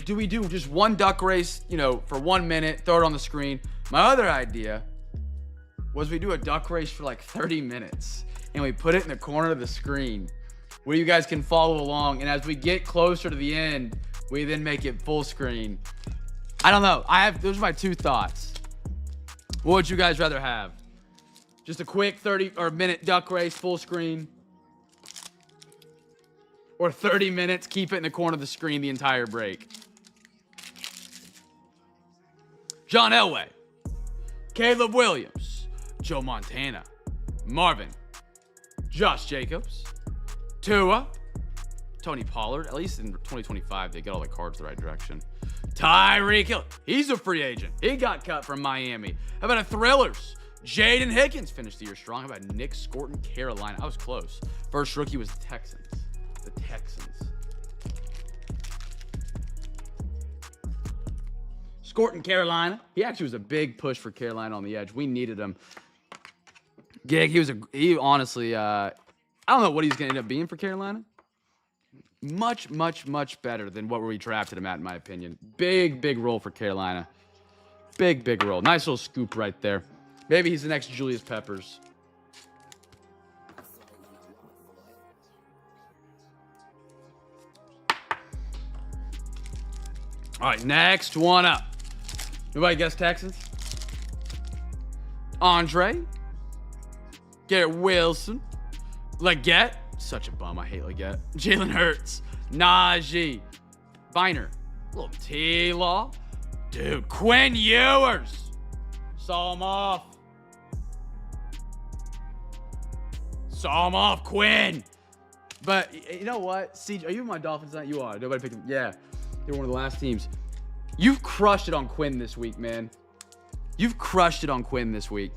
Do we do just one duck race, you know, for 1 minute, throw it on the screen? My other idea was we do a duck race for like 30 minutes and we put it in the corner of the screen where you guys can follow along. And as we get closer to the end, we then make it full screen. I don't know. Those are my 2 thoughts. What would you guys rather have? Just a quick 30 or minute duck race, full screen? Or 30 minutes, keep it in the corner of the screen the entire break? John Elway, Caleb Williams, Joe Montana, Marvin, Josh Jacobs, Tua, Tony Pollard. At least in 2025, they got all the cards the right direction. Tyreek Hill, he's a free agent. He got cut from Miami. How about the Thrillers? Jaden Higgins finished the year strong. How about Nick Scorton, Carolina? I was close. First rookie was the Texans. The Texans. Scorton, Carolina. He actually was a big push for Carolina on the edge. We needed him. Gig, he honestly, I don't know what he's going to end up being for Carolina. Much, much, much better than what we drafted him at, in my opinion. Big, big role for Carolina. Big, big role. Nice little scoop right there. Maybe he's the next Julius Peppers. All right, next one up. Nobody guess Texans? Andre, Garrett Wilson, Leggett. Such a bum. I hate Leggett. Jalen Hurts, Najee, Biner, little T-Law. Dude, Quinn Ewers. Saw him off. Saw him off, Quinn. But you know what? CJ, are you in my Dolphins tonight? You are. Nobody picked him. Yeah. They were one of the last teams. You've crushed it on Quinn this week, man. You've crushed it on Quinn this week.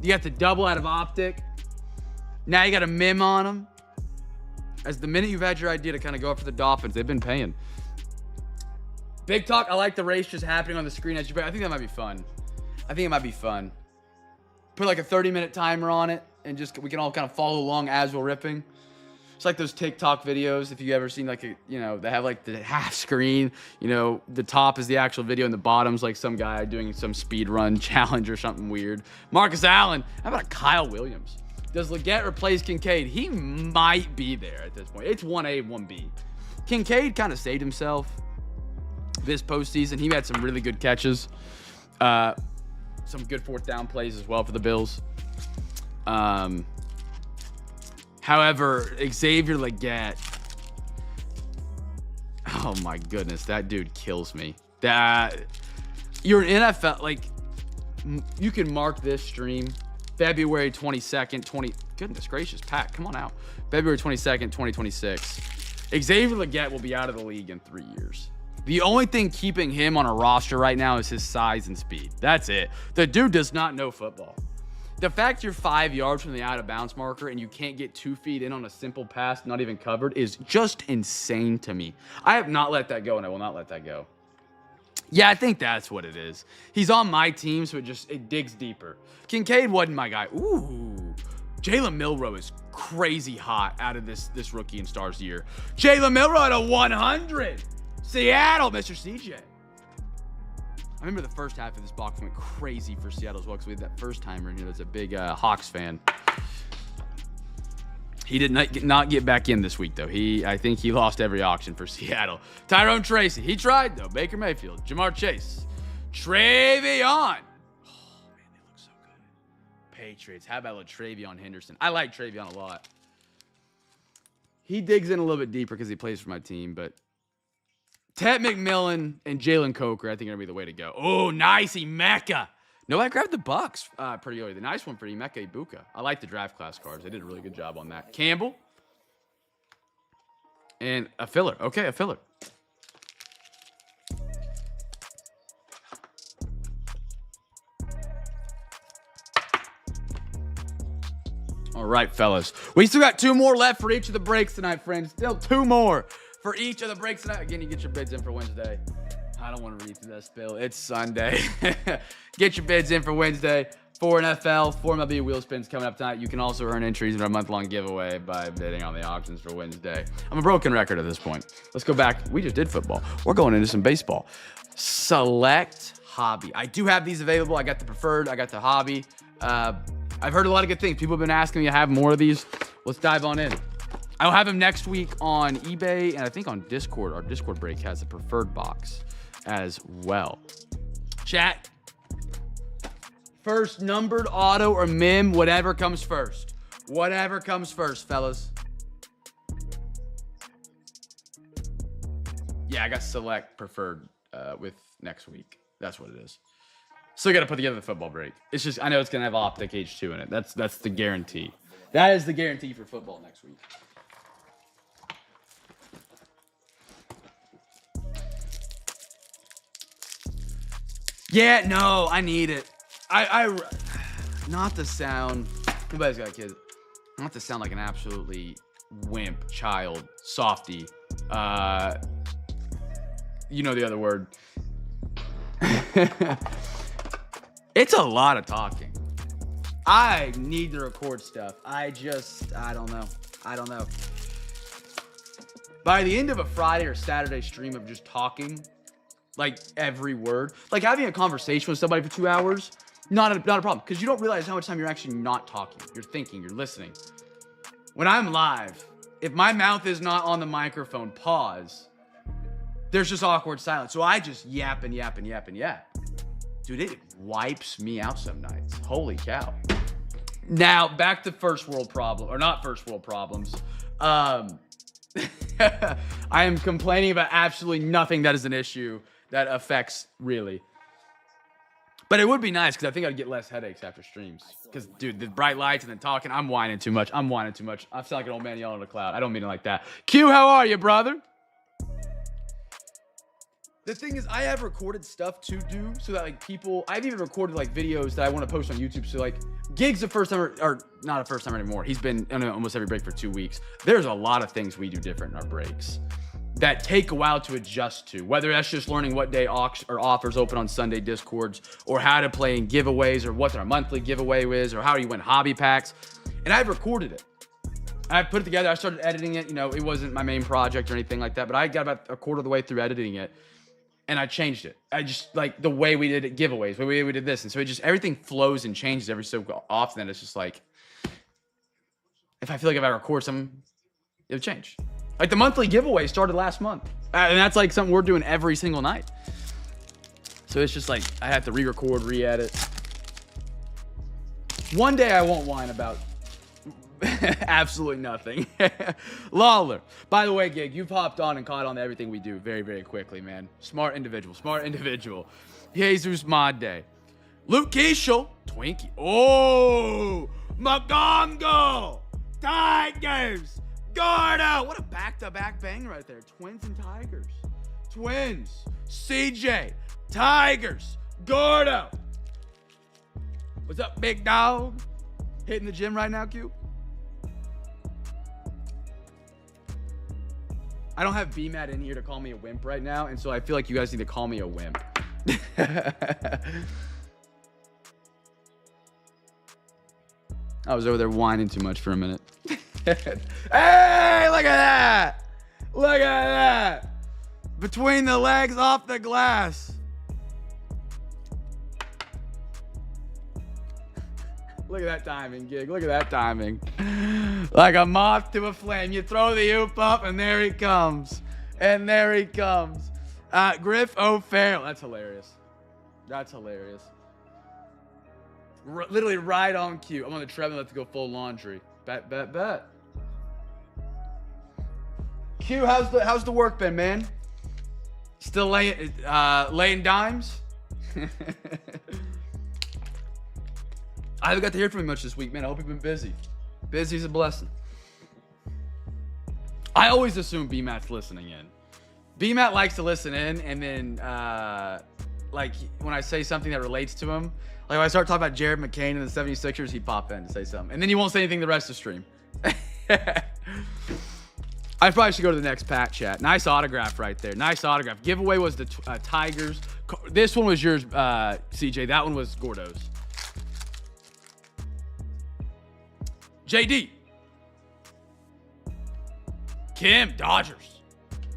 You got the double out of optic. Now you got a mim on him. As the minute you've had your idea to kind of go up for the Dolphins, they've been paying. Big talk. I like the race just happening on the screen as you. I think that might be fun. I think it might be fun. Put like a 30-minute timer on it, and just we can all kind of follow along as we're ripping. It's like those TikTok videos, if you ever seen like a, you know, they have like the half screen, you know, the top is the actual video and the bottom's like some guy doing some speed run challenge or something weird. Marcus Allen, how about a Kyle Williams? Does Leggett replace Kincaid? He might be there at this point. It's 1A, 1B. Kincaid kind of saved himself this postseason. He had some really good catches. Some good 4th down plays as well for the Bills. However, Xavier Leggett, oh my goodness, that dude kills me. That you're an NFL, like, you can mark this stream February 22nd, goodness gracious, Pat, come on out. February 22nd, 2026. Xavier Leggett will be out of the league in 3 years. The only thing keeping him on a roster right now is his size and speed. That's it. The dude does not know football. The fact you're 5 yards from the out of bounds marker and you can't get 2 feet in on a simple pass, not even covered, is just insane to me. I have not let that go, and I will not let that go. Yeah, I think that's what it is. He's on my team, so it digs deeper. Kincaid wasn't my guy. Ooh. Jalen Milroe is crazy hot out of this rookie and stars year. Jalen Milroe at a 100. Seattle, Mr. CJ. I remember the first half of this box went crazy for Seattle as well, because we had that first timer in here that's a big Hawks fan. He did not get back in this week, though. I think he lost every auction for Seattle. Tyrone Tracy, he tried, though. Baker Mayfield, Jamar Chase, Travion. Oh, man, they look so good. Patriots, how about Travion Henderson? I like Travion a lot. He digs in a little bit deeper because he plays for my team, but Ted McMillan and Jalen Coker, I think, are going to be the way to go. Oh, nice, Emeka. No, I grabbed the Bucks pretty early. The nice one for Emeka Ibuka. I like the draft class cards. They did a really good job on that. Campbell. And a filler. Okay, a filler. All right, fellas. We still got 2 more left for each of the breaks tonight, friends. Still 2 more for each of the breaks tonight. Again, you get your bids in for Wednesday. I don't want to read through that spill. It's Sunday. Get your bids in for Wednesday. 4 NFL, 4 MLB wheel spins coming up tonight. You can also earn entries in our month-long giveaway by bidding on the auctions for Wednesday. I'm a broken record at this point. Let's go back. We just did football. We're going into some baseball. Select hobby. I do have these available. I got the preferred. I got the hobby. I've heard a lot of good things. People have been asking me to have more of these. Let's dive on in. I'll have them next week on eBay, and I think on Discord. Our Discord break has a preferred box as well. Chat. First numbered auto or mem, whatever comes first. Whatever comes first, fellas. Yeah, I got select preferred with next week. That's what it is. Still got to put together the football break. It's just, I know it's going to have Optic H2 in it. That's the guarantee. That is the guarantee for football next week. Yeah, no, I need it. I not to sound, everybody's got kids, not to sound like an absolutely wimp, child, softy, you know the other word. It's a lot of talking. I need to record stuff. I don't know. By the end of a Friday or Saturday stream of just talking, like every word, like having a conversation with somebody for 2 hours, not a problem, because you don't realize how much time you're actually not talking. You're thinking, you're listening. When I'm live, if my mouth is not on the microphone, pause, there's just awkward silence. So I just yap and yap and yap and yap. Dude, it wipes me out some nights. Holy cow. Now, back to first world problem, or not first world problems. I am complaining about absolutely nothing that is an issue that affects really. But it would be nice because I think I'd get less headaches after streams. Because, dude, the bright lights and then talking, I'm whining too much. I sound like an old man yelling at a cloud. I don't mean it like that. Q, how are you, brother? The thing is, I have recorded stuff to do so that, like, people... I've even recorded, like, videos that I want to post on YouTube. So, like, Gig's the first time... Or not a first time anymore. He's been on almost every break for 2 weeks. There's a lot of things we do different in our breaks that take a while to adjust to. Whether that's just learning what day offers open on Sunday Discords, or how to play in giveaways, or what our monthly giveaway is, or how you win hobby packs. And I've recorded it. I put it together. I started editing it. You know, it wasn't my main project or anything like that. But I got about a quarter of the way through editing it. And I changed it. I just, like, the way we did it, giveaways, the way we did this. And so it just, everything flows and changes every so often. And it's just like, if I feel like if I record something, it'll change. Like, the monthly giveaway started last month. And that's, like, something we're doing every single night. So it's just, like, I have to re-record, re-edit. One day I won't whine about absolutely nothing. Lawler. By the way, Gig, you've hopped on and caught on to everything we do very, very quickly, man. Smart individual. Jesus Mod Day. Luke Keishel. Twinkie. Oh, Magongo. Tigers. Gordo. What a back-to-back bang right there. Twins and Tigers. Twins. CJ. Tigers. Gordo. What's up, big dog? Hitting the gym right now, Q? I don't have BMAT in here to call me a wimp right now, and so I feel like you guys need to call me a wimp. I was over there whining too much for a minute. Hey, look at that! Look at that! Between the legs, off the glass. Look at that timing, Gig. Look at that timing. Like a moth to a flame. You throw the oop up, and there he comes. And there he comes. Griff O'Farrell. That's hilarious. That's hilarious. Literally right on cue. I'm on the treadmill. Let's go full laundry. Bet. Q, how's the work been, man? Still laying dimes? I haven't got to hear from you much this week, man. I hope you've been busy. Busy's a blessing. I always assume B-Matt's listening in. B-Matt likes to listen in, and then, like, when I say something that relates to him, like when I start talking about Jared McCain and the 76ers, he'd pop in to say something. And then he won't say anything the rest of the stream. I probably should go to the next Pat chat. Nice autograph right there. Nice autograph. Giveaway was the Tigers. This one was yours, CJ. That one was Gordo's. JD. Kim, Dodgers.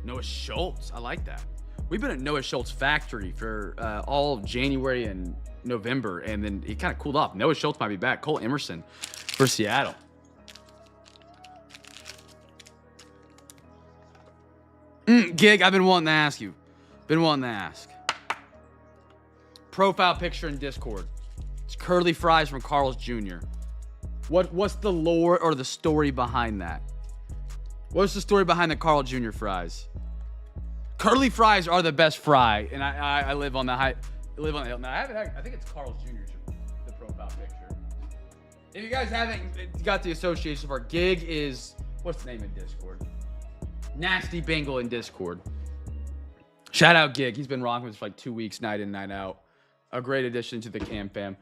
Noah Schultz. I like that. We've been at Noah Schultz factory for all of January and November, and then it kind of cooled off. Noah Schultz might be back. Cole Emerson for Seattle. Gig, I've been wanting to ask you. Profile picture in Discord. It's curly fries from Carl's Jr. What's the lore or the story behind that? What's the story behind the Carl Jr. fries? Curly fries are the best fry, and I live on the high. Live on the hill. Now I think it's Carl's Jr.'s the profile picture. If you guys haven't got the association of our Gig is what's the name in Discord? Nasty Bengal in Discord. Shout out Gig. He's been rocking with us for like 2 weeks, night in, night out. A great addition to the CamFam.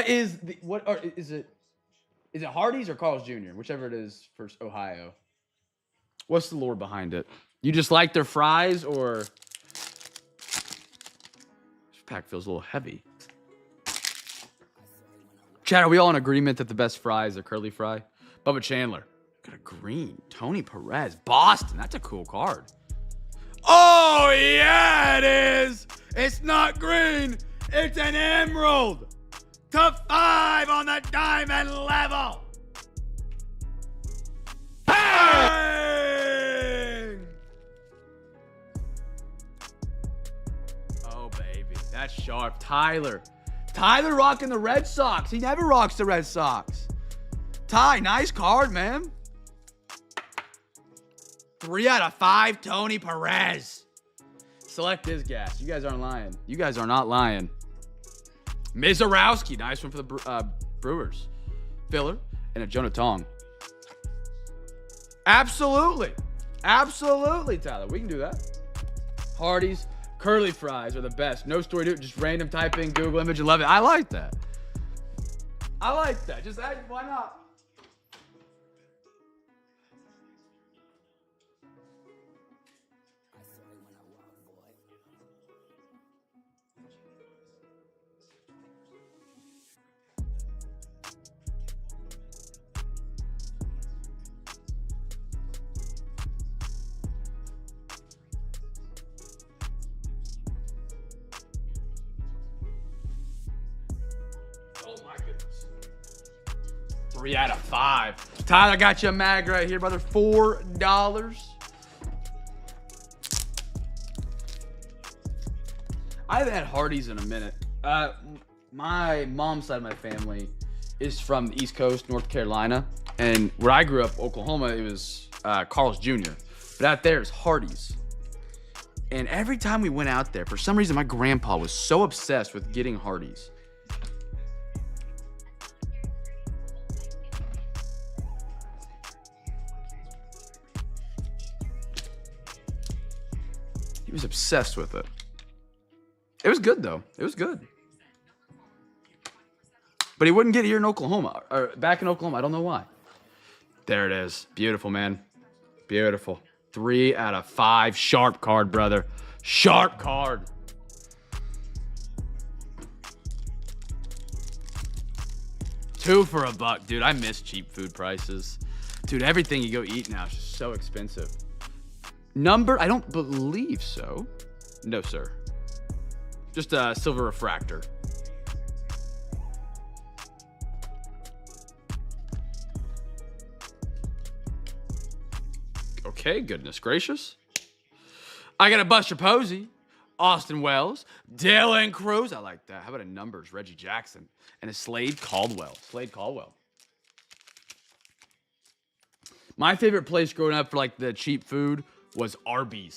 Is it Hardee's or Carl's Jr.? Whichever it is for Ohio. What's the lore behind it? You just like their fries, or this pack feels a little heavy. Chad, are we all in agreement that the best fries are curly fry? Bubba Chandler. Got a green. Tony Perez. Boston. That's a cool card. Oh, yeah, it is. It's not green. It's an emerald. To 5 on the diamond level. Bang! Oh, baby. That's sharp. Tyler rocking the Red Sox. He never rocks the Red Sox. Ty, nice card, man. 3 out of 5, Tony Perez. Select his gas. You guys aren't lying. You guys are not lying. Mizorowski, nice one for the Brewers. Filler and a Jonah Tong. Absolutely, Tyler. We can do that. Hardee's curly fries are the best. No story to it. Just random typing, Google image, and love it. I like that. Just why not? Oh my goodness. 3 out of 5. Tyler, I got you a mag right here, brother. $4. I haven't had Hardee's in a minute. My mom's side of my family is from the East Coast, North Carolina. And where I grew up, Oklahoma, it was Carl's Jr. But out there is Hardee's. And every time we went out there, for some reason, my grandpa was so obsessed with getting Hardee's. He was obsessed with it. It was good, though. It was good. But he wouldn't get it here in Oklahoma, or back in Oklahoma. I don't know why. There it is. Beautiful, man. Beautiful. 3 out of 5. Sharp card, brother. Sharp card. $2 for $1, dude. I miss cheap food prices. Dude, everything you go eat now is just so expensive. Number? I don't believe so. No, sir. Just a silver refractor. Okay, goodness gracious. I got a Buster Posey, Austin Wells, Dylan Cruz. I like that. How about a numbers? Reggie Jackson and a Slade Caldwell. My favorite place growing up for like the cheap food was Arby's.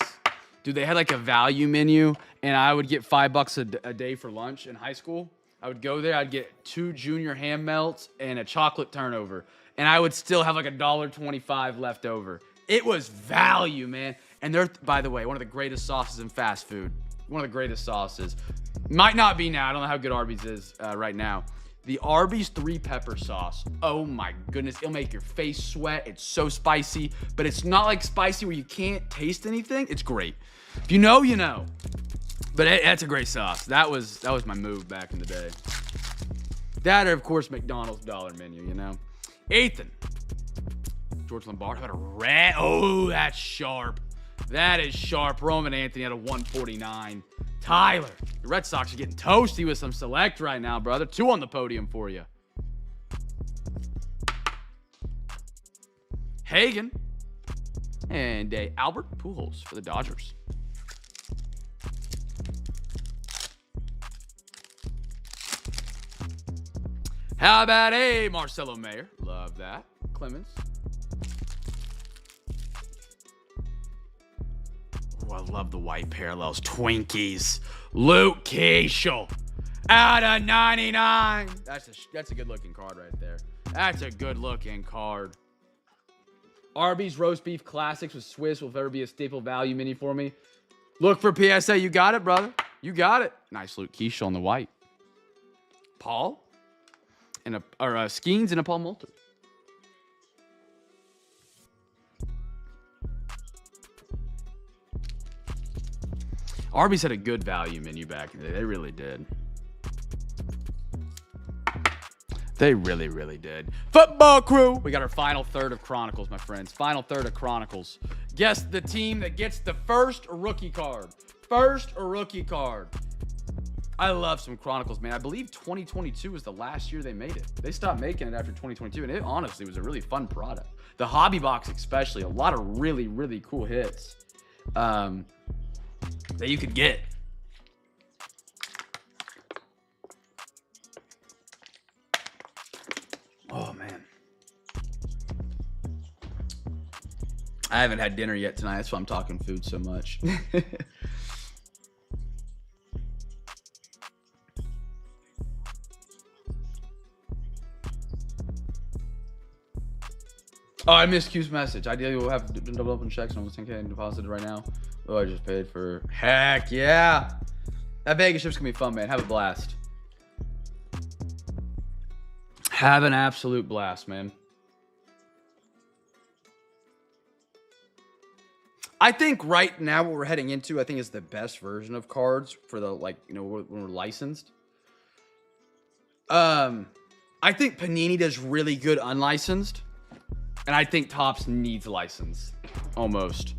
Dude, they had like a value menu, and I would get $5 a day for lunch in high school. I would go there, I'd get 2 junior ham melts and a chocolate turnover, and I would still have like $1.25 left over. It was value, man. And they're, by the way, one of the greatest sauces in fast food. One of the greatest sauces. Might not be now. I don't know how good Arby's is right now. The Arby's 3-pepper sauce. Oh my goodness. It'll make your face sweat. It's so spicy, but it's not like spicy where you can't taste anything. It's great. If you know, you know. But that's a great sauce. That was my move back in the day. That or, of course, McDonald's dollar menu, you know. Ethan. George Lombardi had a red. Oh, that's sharp. That is sharp. Roman Anthony had a 149. Tyler, the Red Sox are getting toasty with some select right now, brother. 2 on the podium for you. Hagen and Albert Pujols for the Dodgers. How about a Marcelo Mayer? Love that. Clemens. Oh, I love the white parallels. Twinkies. Luke Keeschel. Out of 99. That's a good looking card right there. That's a good looking card. Arby's roast beef classics with Swiss will ever be a staple value mini for me. Look for PSA. You got it, brother. You got it. Nice Luke Keeschel on the white. Paul and Skeens and a Paul Moulter. Arby's had a good value menu back in the day. They really did. They really, really did. Football crew. We got our final third of Chronicles, my friends. Final third of Chronicles. Guess the team that gets the first rookie card. First rookie card. I love some Chronicles, man. I believe 2022 was the last year they made it. They stopped making it after 2022, and it honestly was a really fun product. The hobby box especially, a lot of really, really cool hits that you could get. Oh, man. I haven't had dinner yet tonight. That's why I'm talking food so much. Oh, I missed Q's message. Ideally, we'll have double open checks and almost 10K deposited right now. Oh, I just paid for. Heck yeah. That Vegas trip's gonna be fun, man. Have a blast. Have an absolute blast, man. I think right now what we're heading into, I think is the best version of cards for the, like, you know, when we're licensed. I think Panini does really good unlicensed. And I think Topps needs license, almost.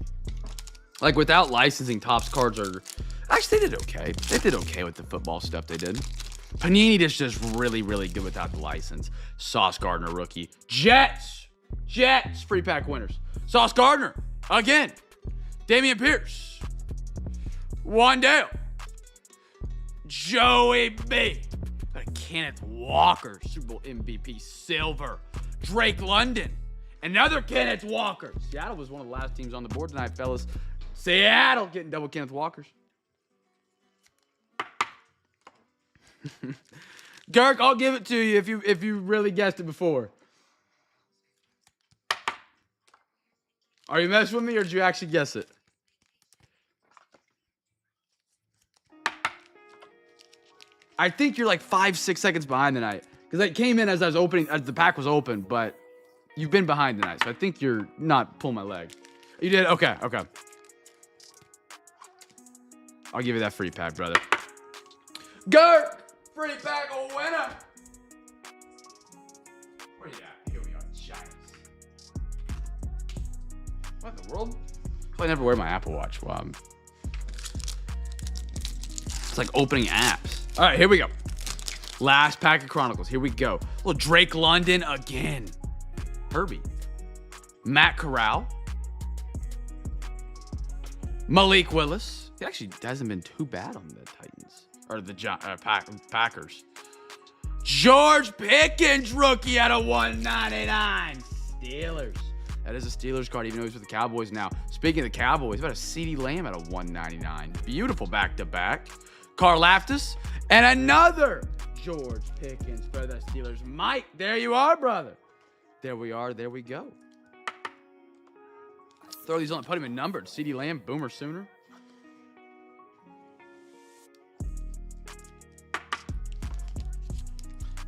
Like, without licensing, Topps cards are... Actually, they did okay. They did okay with the football stuff they did. Panini is just really, really good without the license. Sauce Gardner, rookie. Jets! Free pack winners. Sauce Gardner, again. Damian Pierce. Wandale. Joey B. Kenneth Walker, Super Bowl MVP, silver. Drake London. Another Kenneth Walker. Seattle was one of the last teams on the board tonight, fellas. Seattle getting double Kenneth Walkers. Girk, I'll give it to you if you really guessed it before. Are you messing with me or did you actually guess it? I think you're like 5-6 seconds behind tonight. Because I came in as the pack was open, but you've been behind tonight, so I think you're not pulling my leg. You did? Okay. I'll give you that free pack, brother. Gert! Free pack winner! Where you at? Here we are, Giants. What in the world? I never wear my Apple Watch while I'm... It's like opening apps. All right, here we go. Last pack of Chronicles. Here we go. Little Drake London again. Herbie. Matt Corral. Malik Willis. He actually hasn't been too bad on the Titans. Or the Packers. George Pickens, rookie out of 199. Steelers. That is a Steelers card, even though he's with the Cowboys now. Speaking of the Cowboys, about a CeeDee Lamb at a 199. Beautiful back-to-back. Karlaftis, and another George Pickens for the Steelers. Mike, there you are, brother. There we are. There we go. Throw these on, put him in numbered. CeeDee Lamb, Boomer Sooner.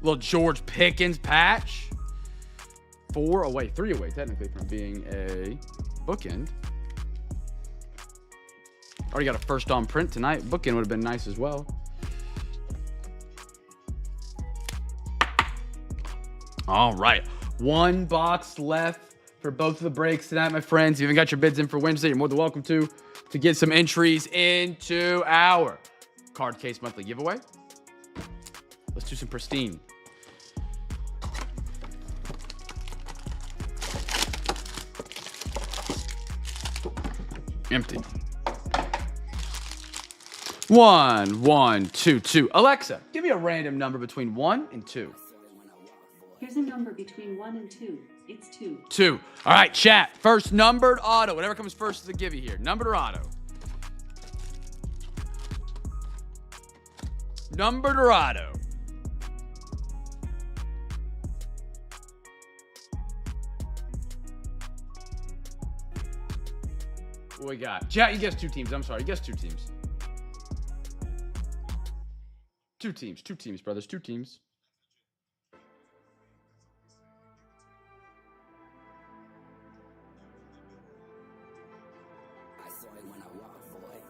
Little George Pickens patch. 3 away, technically, from being a bookend. Already got a first on print tonight. Bookend would have been nice as well. All right. 1 box left for both of the breaks tonight, my friends. If you haven't got your bids in for Wednesday, you're more than welcome to get some entries into our Card Case Monthly giveaway. Let's do some pristine. Empty. 1, 1, 2, 2. Alexa, give me a random number between 1 and 2. Here's a number between 1 and 2. It's 2. 2. All right, chat. First numbered auto. Whatever comes first is the give you here. Numbered or auto? Numbered or auto? What we got? Chat, you guessed 2 teams. I'm sorry. You guessed 2 teams. 2 teams. 2 teams, brothers. 2 teams. I saw it when I walked, boy.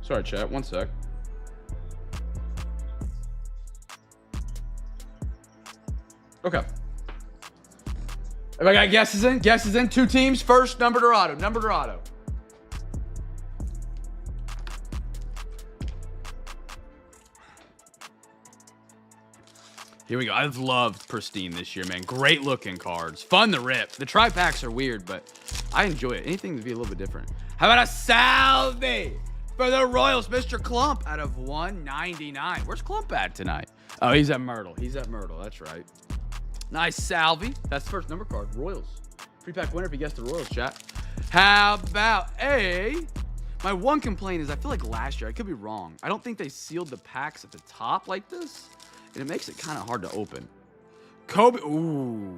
Sorry, chat. 1 sec. Okay. Everybody got guesses in? Guesses in? 2 teams. First, numbered or auto? Numbered or auto? Here we go. I've loved Pristine this year, man. Great looking cards. Fun to rip. The tri-packs are weird, but I enjoy it. Anything to be a little bit different. How about a Salve for the Royals? Mr. Clump out of 199. Where's Clump at tonight? Oh, he's at Myrtle. He's at Myrtle. That's right. Nice Salve. That's the first number card. Royals. Free pack winner if you guessed the Royals, chat. How about my one complaint is I feel like last year, I could be wrong, I don't think they sealed the packs at the top like this. And it makes it kind of hard to open. Kobe. Ooh.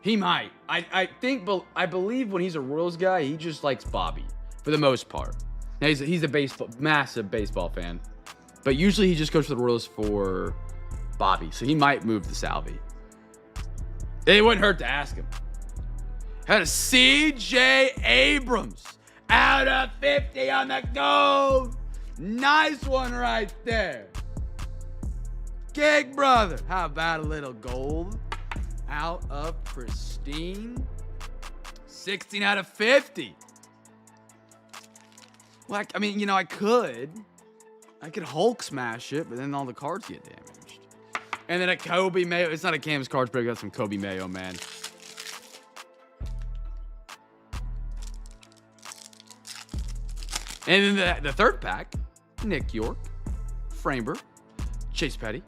He might. I believe when he's a Royals guy, he just likes Bobby for the most part. Now he's a massive baseball fan. But usually he just goes to the Royals for Bobby. So he might move the Salve. It wouldn't hurt to ask him. Had a C.J. Abrams out of 50 on the gold. Nice one right there. Gig brother. How about a little gold out of Pristine? 16 out of 50. Well, I mean, you know, I could Hulk smash it, but then all the cards get damaged. And then a Kobe Mayo. It's not a Cam's Cards Break. Got some Kobe Mayo, man. And then the third pack, Nick York, Framber, Chase Petty,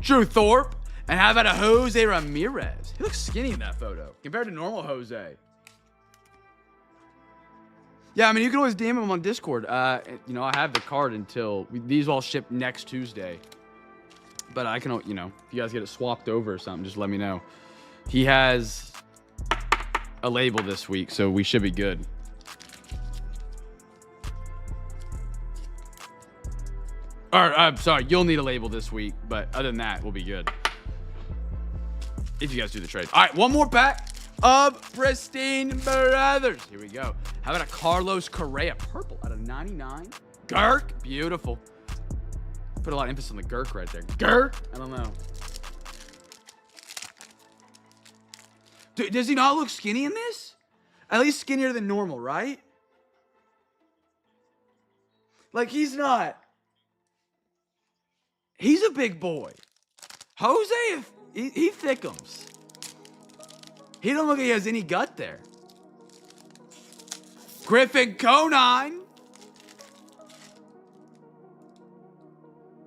Drew Thorpe, and how about a Jose Ramirez? He looks skinny in that photo compared to normal Jose. Yeah, I mean, you can always DM him on Discord. You know, I have the card until these all ship next Tuesday. But I can, you know, if you guys get it swapped over or something, just let me know. He has a label this week, so we should be good. I'm sorry, you'll need a label this week, but other than that, we'll be good. If you guys do the trade. All right, one more pack of Pristine Brothers. Here we go. How about a Carlos Correa purple out of 99? Girk, beautiful. Put a lot of emphasis on the Girk right there. Girk, I don't know. Dude, does he not look skinny in this? At least skinnier than normal, right? Like, he's not. He's a big boy. Jose, He thickums. He don't look like he has any gut there. Griffin Conine.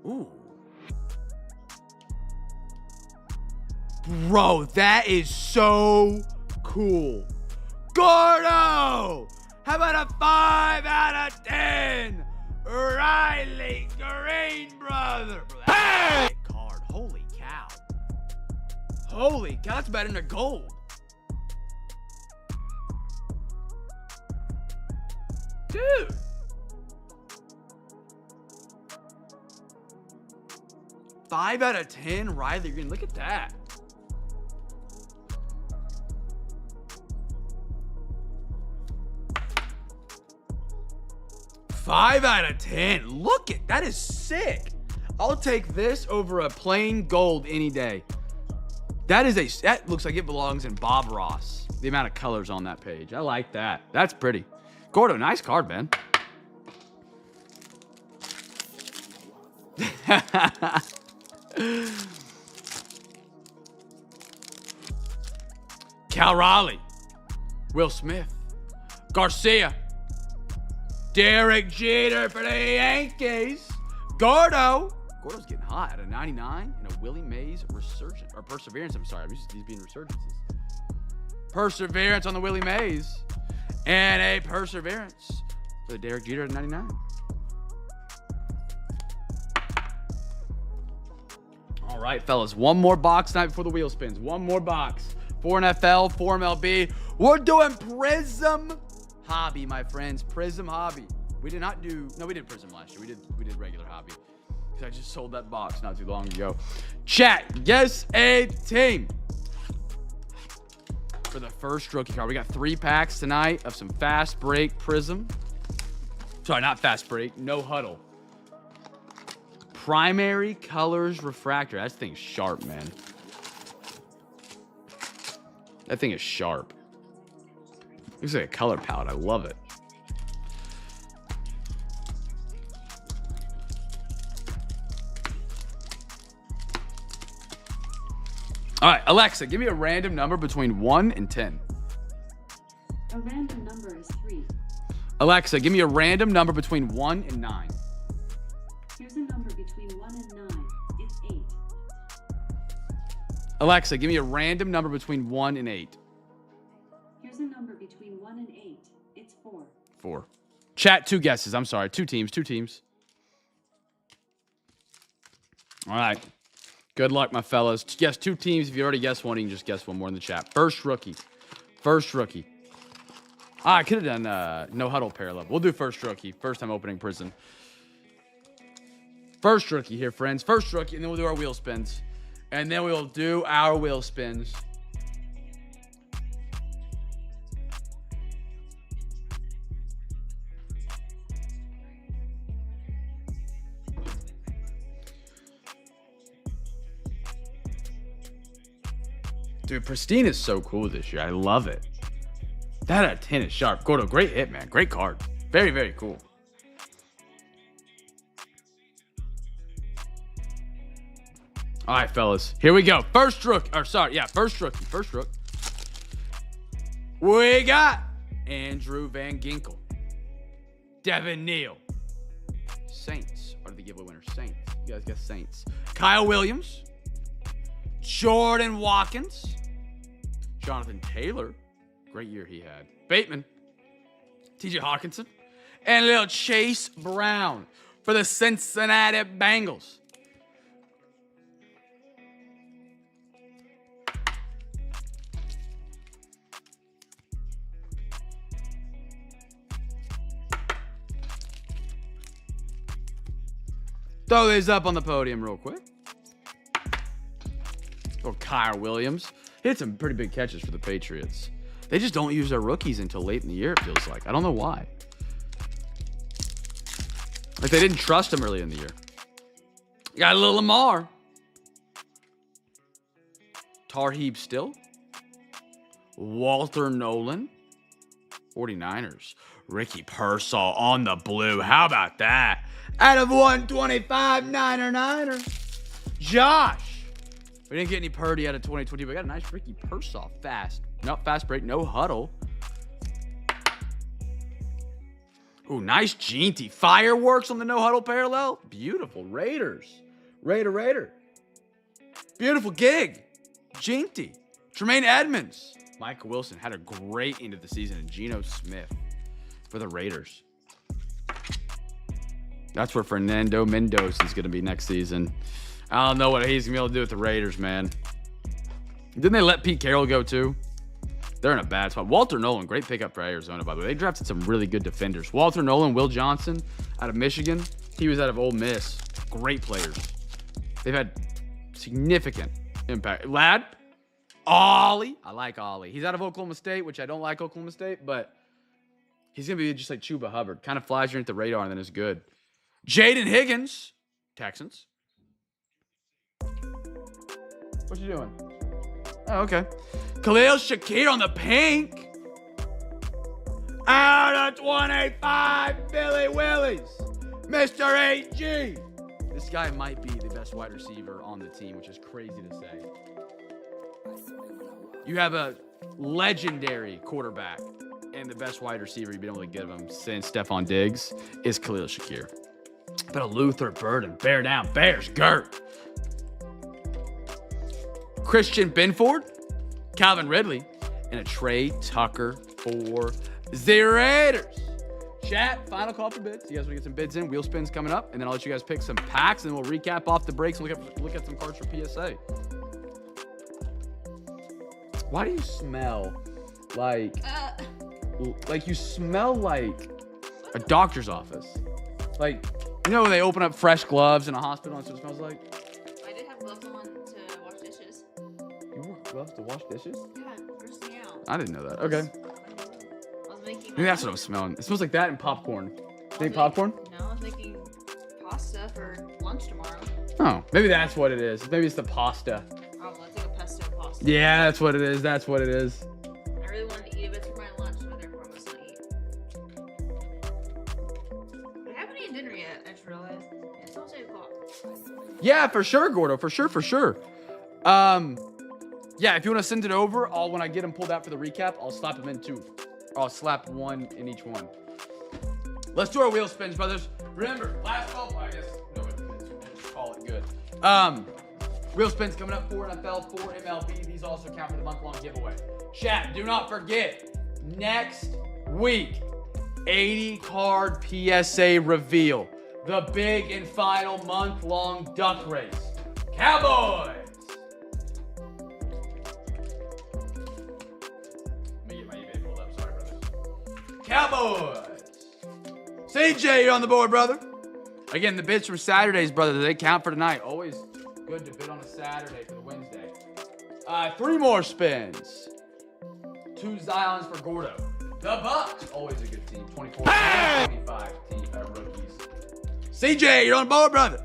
Ooh. Bro, that is so cool. Gordo! How about a 5 out of 10? Riley Green, brother. Hey! Card. Holy cow. Holy cow, that's better than a gold. Dude. Five out of 10, Riley Green. Look at that. Five out of 10. Look at that is sick. I'll take this over a plain gold any day. That looks like it belongs in Bob Ross. The amount of colors on that page. I like that. That's pretty. Gordo, nice card, man. Cal Raleigh. Will Smith. Garcia. Derek Jeter for the Yankees. Gordo. Gordo's getting hot at a 99 and a Willie Mays resurgence. Or perseverance, I'm sorry. I'm used to these being resurgences. Perseverance on the Willie Mays. And a perseverance for the Derek Jeter at 99. All right, fellas. One more box tonight before the wheel spins. One more box. 4 NFL, 4 MLB. We're doing Prism Hobby, my friends. Prism Hobby. We did not do... No, we did Prism last year. We did regular Hobby. Because I just sold that box not too long ago. Chat, guess a team. For the first rookie card. We got 3 packs tonight of some Fast Break Prism. Sorry, not Fast Break. No Huddle. Primary Colors Refractor. That thing's sharp, man. That thing is sharp. Looks like a color palette. I love it. All right, Alexa, give me a random number between 1 and 10. A random number is 3. Alexa, give me a random number between 1 and 9. Here's a number between 1 and 9. It's 8. Alexa, give me a random number between 1 and 8. Here's a number between 1 and 8. It's 4. 4. Chat, 2 guesses. I'm sorry. 2 teams. 2 teams. All right. Good luck, my fellas. Guess 2 teams. If you already guessed one, you can just guess one more in the chat. First rookie. First rookie. I could have done no huddle parallel. We'll do first rookie. First time opening prison. First rookie here, friends. First rookie, and then we'll do our wheel spins. And then we'll do our wheel spins. Dude, Pristine is so cool this year. I love it. That at 10 is sharp. Gordo, great hit, man. Great card. Very, very cool. All right, fellas. Here we go. First rook. Or sorry, yeah, first rookie. First rook. We got Andrew Van Ginkel. Devin Neal. Saints are the giveaway winners. Saints. You guys guess Saints. Kyle Williams. Jordan Watkins. Jonathan Taylor. Great year he had. Bateman. TJ Hawkinson. And little Chase Brown for the Cincinnati Bengals. Throw these up on the podium real quick. Or Kyle Williams. He had some pretty big catches for the Patriots. They just don't use their rookies until late in the year, it feels like. I don't know why. Like they didn't trust him early in the year. Got a little Lamar. Tarheeb Still. Walter Nolan. 49ers. Ricky Pearsall on the blue. How about that? Out of 125, Niner. Josh We didn't get any Purdy out of 2020, but we got a nice Ricky Persson fast. Nope, fast break, no huddle. Ooh, nice Ginty. Fireworks on the no huddle parallel. Beautiful. Raiders. Raider. Beautiful gig. Ginty. Tremaine Edmonds. Michael Wilson had a great end of the season. And Geno Smith for the Raiders. That's where Fernando Mendoza is going to be next season. I don't know what he's going to be able to do with the Raiders, man. Didn't they let Pete Carroll go too? They're in a bad spot. Walter Nolan, great pickup for Arizona, by the way. They drafted some really good defenders. Walter Nolan, Will Johnson out of Michigan. He was out of Ole Miss. Great players. They've had significant impact. Lad, Ollie. I like Ollie. He's out of Oklahoma State, which I don't like Oklahoma State, but he's going to be just like Chuba Hubbard. Kind of flies underneath the radar and then is good. Jaden Higgins, Texans. What you doing? Oh, okay. Khalil Shakir on the pink. Out of 25, Billy Willies. Mr. 8G. This guy might be the best wide receiver on the team, which is crazy to say. You have a legendary quarterback, and the best wide receiver you've been able to give him since Stephon Diggs is Khalil Shakir. But a Luther Burden, bear down, Bears, Gert. Christian Benford, Calvin Ridley, and a Trey Tucker for the Raiders. Chat, final call for bids. You guys want to get some bids in? Wheel spins coming up, and then I'll let you guys pick some packs, and we'll recap off the breaks and look at some cards for PSA. Why do you smell like you smell like a doctor's office? Like, you know when they open up fresh gloves in a hospital and that's what it smells like? I did have gloves on to wash dishes. You wore gloves to wash dishes? Yeah, first thing out. I didn't know that. Okay. I was making. Maybe that's what I'm smelling. It smells like that and popcorn. Think popcorn? No, I was making pasta for lunch tomorrow. Oh, maybe that's what it is. Maybe it's the pasta. Oh, let's take a pesto pasta. Yeah, that's what it is. That's what it is. I really wanted to eat a bit for my lunch, so therefore I must not eat. I haven't eaten dinner yet, I just realized. It's almost 8 o'clock. Yeah, for sure, Gordo. For sure. Yeah, if you want to send it over, when I get them pulled out for the recap, I'll slap them in two. I'll slap one in each one. Let's do our wheel spins, brothers. Remember, last call. I guess no, we'll just call it good. Wheel spins coming up, 4 NFL, 4 MLB. These also count for the month-long giveaway. Chat, do not forget, next week, 80-card PSA reveal. The big and final month-long duck race. Cowboys! Let me get my eBay pulled up. Sorry, brothers. Cowboys! CJ, you're on the board, brother. Again, the bids from Saturdays, brother, they count for tonight. Always good to bid on a Saturday for the Wednesday. 3 more spins. 2 Zions for Gordo. The Bucks, always a good team. 24 and 25 rookies. CJ, you're on board, brother.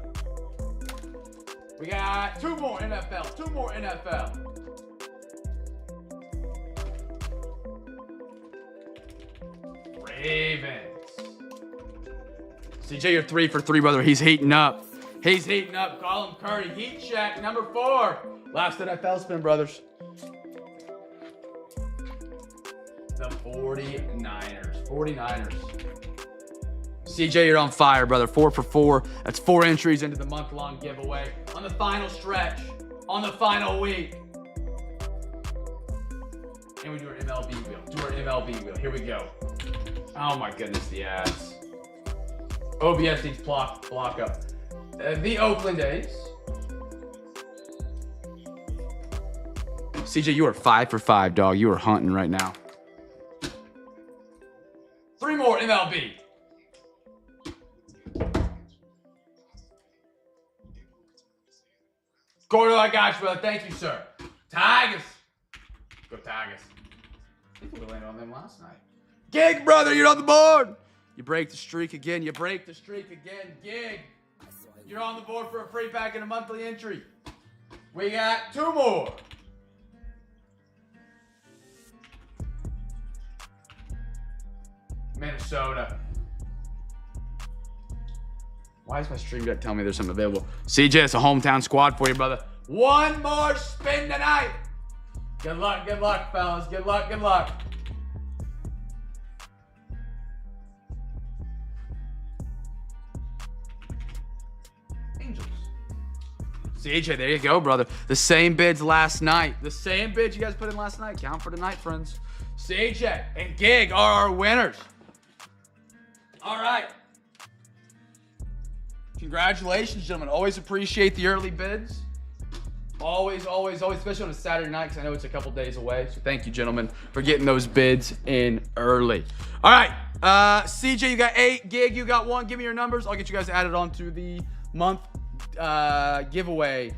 We got 2 more NFL. 2 more NFL. Ravens. CJ, you're 3 for 3, brother. He's heating up. He's heating up. Call him Curry. Heat check, number 4. Last NFL spin, brothers. The 49ers. 49ers. CJ, you're on fire, brother. 4 for 4. That's 4 entries into the month-long giveaway. On the final stretch. On the final week. And we do our MLB wheel. Do our MLB wheel. Here we go. Oh, my goodness, the ads. OBS needs block up. The Oakland A's. CJ, you are 5 for 5, dog. You are hunting right now. 3 more MLB. Gordo, I got you, brother. Thank you, sir. Tigers. Go Tigers. I think we landed on them last night. Gig, brother, you're on the board. You break the streak again. You break the streak again. Gig. You're on the board for a free pack and a monthly entry. We got 2 more. Minnesota. Why is my stream deck telling me there's something available? CJ, it's a hometown squad for you, brother. One more spin tonight. Good luck, fellas. Good luck, good luck. Angels. CJ, there you go, brother. The same bids last night. The same bids you guys put in last night. Count for tonight, friends. CJ and Gig are our winners. All right. Congratulations, gentlemen. Always appreciate the early bids. Always, especially on a Saturday night, because I know it's a couple days away. So thank you, gentlemen, for getting those bids in early. All right. CJ, you got 8. Gig, you got 1. Give me your numbers. I'll get you guys added on to the month giveaway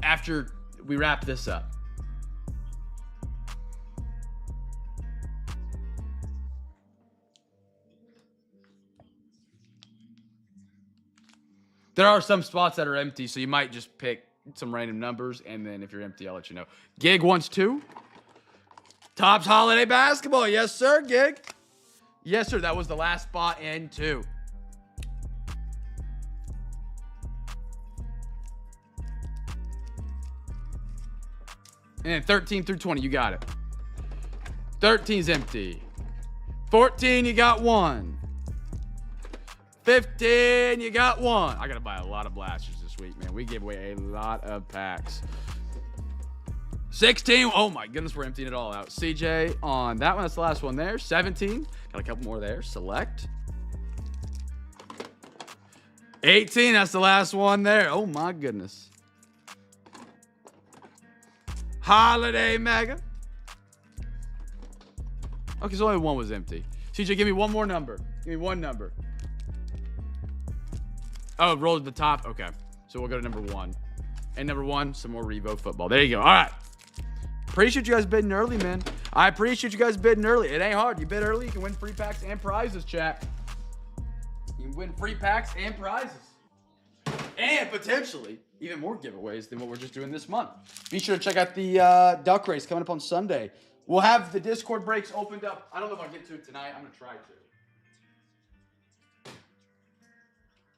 after we wrap this up. There are some spots that are empty, so you might just pick some random numbers, and then if you're empty, I'll let you know. Gig wants 2. Topps Holiday Basketball. Yes, sir, Gig. Yes, sir. That was the last spot and 2. And then 13 through 20, you got it. 13's empty. 14, you got 1. 15, you got 1. I gotta buy a lot of blasters this week, man. We gave away a lot of packs. 16, oh my goodness, we're emptying it all out. CJ on that one, that's the last one there. 17, got a couple more there. Select. 18, that's the last one there. Oh my goodness. Holiday Mega. Okay, so only 1 was empty. CJ, give me one more number. Give me one number. Oh, roll to the top. Okay. So we'll go to number 1. And number 1, some more Revo football. There you go. All right. Appreciate you guys bidding early, man. I appreciate you guys bidding early. It ain't hard. You bid early, you can win free packs and prizes, chat. You can win free packs and prizes. And potentially even more giveaways than what we're just doing this month. Be sure to check out the duck race coming up on Sunday. We'll have the Discord breaks opened up. I don't know if I'll get to it tonight. I'm going to try to.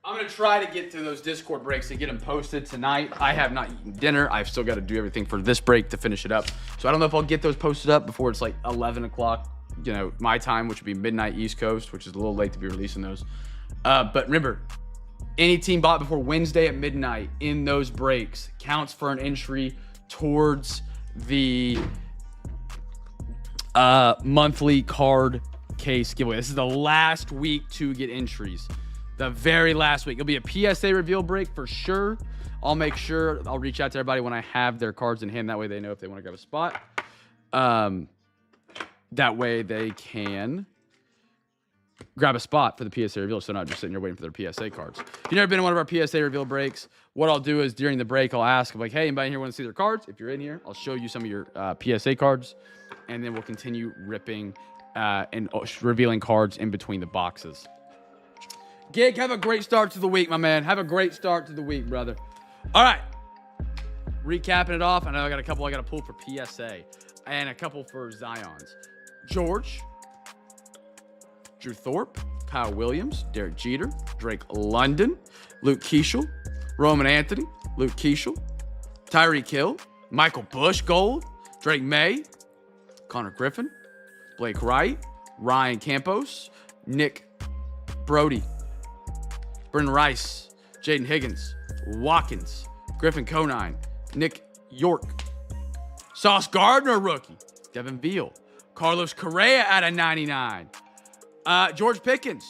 I'm going to try to get to those Discord breaks and get them posted tonight. I have not eaten dinner. I've still got to do everything for this break to finish it up. So I don't know if I'll get those posted up before it's like 11 o'clock, you know, my time, which would be midnight East Coast, which is a little late to be releasing those. But remember, any team bought before Wednesday at midnight in those breaks counts for an entry towards the monthly card case giveaway. This is the last week to get entries. The very last week. It'll be a PSA reveal break for sure. I'll make sure I'll reach out to everybody when I have their cards in hand. That way they know if they want to grab a spot. That way they can grab a spot for the PSA reveal, so not just sitting here waiting for their PSA cards. If you've never been in one of our PSA reveal breaks, what I'll do is during the break, I'll ask, I'm like, hey, anybody here want to see their cards? If you're in here, I'll show you some of your PSA cards, and then we'll continue ripping and revealing cards in between the boxes. Gig, have a great start to the week, my man. Have a great start to the week, brother. All right. Recapping it off. I know I got a couple I got to pull for PSA and a couple for Zions. George, Drew Thorpe, Kyle Williams, Derek Jeter, Drake London, Luke Keishel, Roman Anthony, Luke Keishel, Tyreek Hill, Michael Bush Gold, Drake May, Connor Griffin, Blake Wright, Ryan Campos, Nick Brody, Brendan Rice, Jaden Higgins, Watkins, Griffin Conine, Nick York, Sauce Gardner rookie, Devin Beal, Carlos Correa out of 99, George Pickens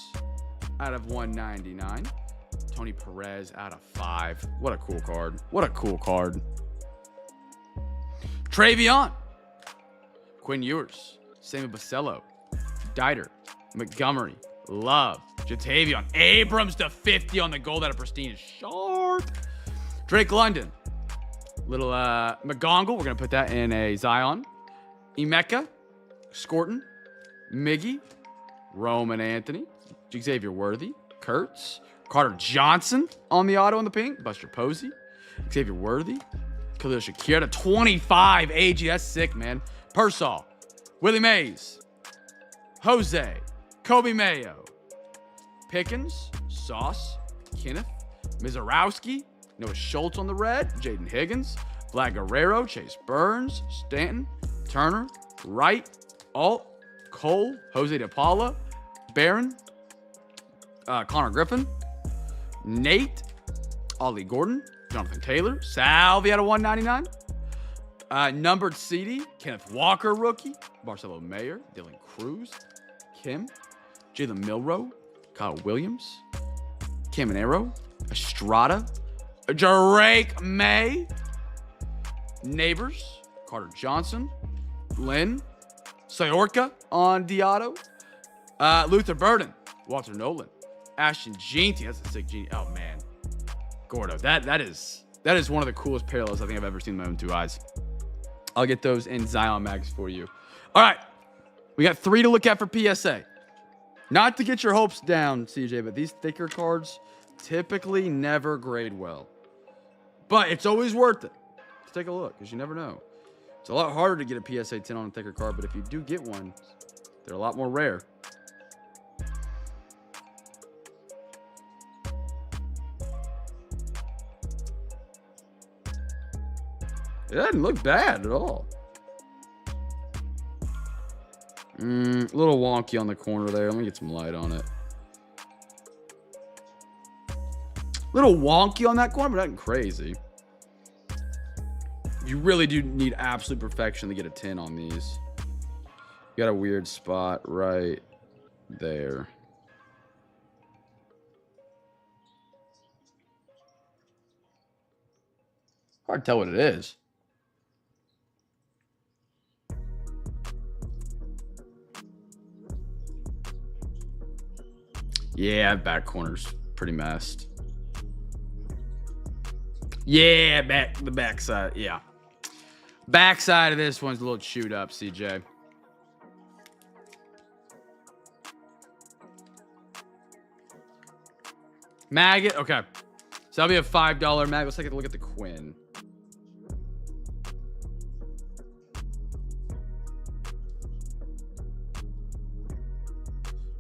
out of 199, Tony Perez out of 5. What a cool card. What a cool card. Travion, Quinn Ewers, Sammy Basello, Dieter, Montgomery, Love, Jatavion, Abrams to 50 on the gold out of Pristine is sharp. Drake London, little McGongle, we're going to put that in a Zion. Emeka, Scorton, Miggy, Roman Anthony, Xavier Worthy, Kurtz, Carter Johnson on the auto in the pink, Buster Posey, Xavier Worthy, Khalil Shakir to 25 AG, that's sick, man. Pearsall, Willie Mays, Jose, Kobe Mayo, Pickens, Sauce, Kenneth, Mizorowski, Noah Schultz on the red. Jaden Higgins. Vlad Guerrero. Chase Burns. Stanton. Turner. Wright. Alt. Cole. Jose De Paula. Barron. Connor Griffin. Nate. Ollie Gordon. Jonathan Taylor. Salvi out of 199. Numbered CD. Kenneth Walker, rookie. Marcelo Mayer. Dylan Cruz. Kim. Jalen Milroe. Kyle Williams. Caminero. Estrada. Drake May. Neighbors. Carter Johnson. Lynn. Sayorka on Diotto. Luther Burden. Walter Nolan. Ashton Jeanty. That's a sick Jeanty. Oh, man. Gordo. That is one of the coolest parallels I think I've ever seen with my own two eyes. I'll get those in Zion Mags for you. All right. We got 3 to look at for PSA. Not to get your hopes down, CJ, but these thicker cards typically never grade well. But it's always worth it to take a look because you never know. It's a lot harder to get a PSA 10 on a thicker card, but if you do get one, they're a lot more rare. It doesn't look bad at all. A little wonky on the corner there. Let me get some light on it. Little wonky on that corner, but nothing crazy. You really do need absolute perfection to get a 10 on these. You got a weird spot right there. Hard to tell what it is. Yeah, back corner's pretty messed. Yeah, the backside. Yeah. Backside of this one's a little chewed up, CJ. Maggot. Okay. So that'll be a $5 mag. Let's take a look at the Quinn.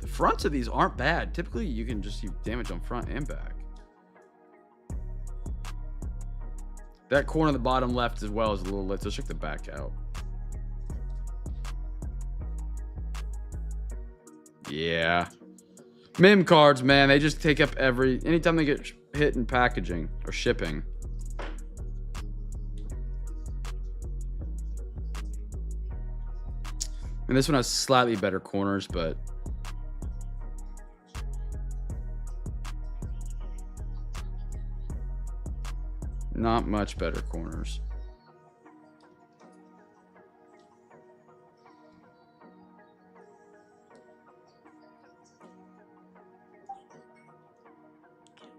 The fronts of these aren't bad. Typically, you can just see damage on front and back. That corner on the bottom left as well is a little lit. So check the back out. Yeah. Mim cards, man, they just take up anytime they get hit in packaging or shipping. And this one has slightly better corners, but not much better corners.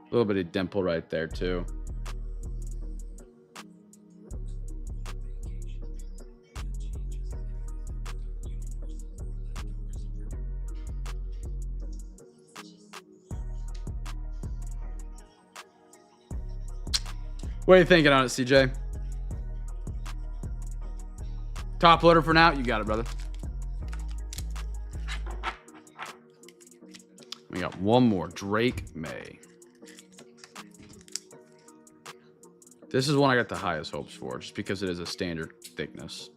A little bit of dimple right there, too. What are you thinking on it, CJ? Top loader for now? You got it, brother. We got one more. Drake May. This is one I got the highest hopes for, just because it is a standard thickness.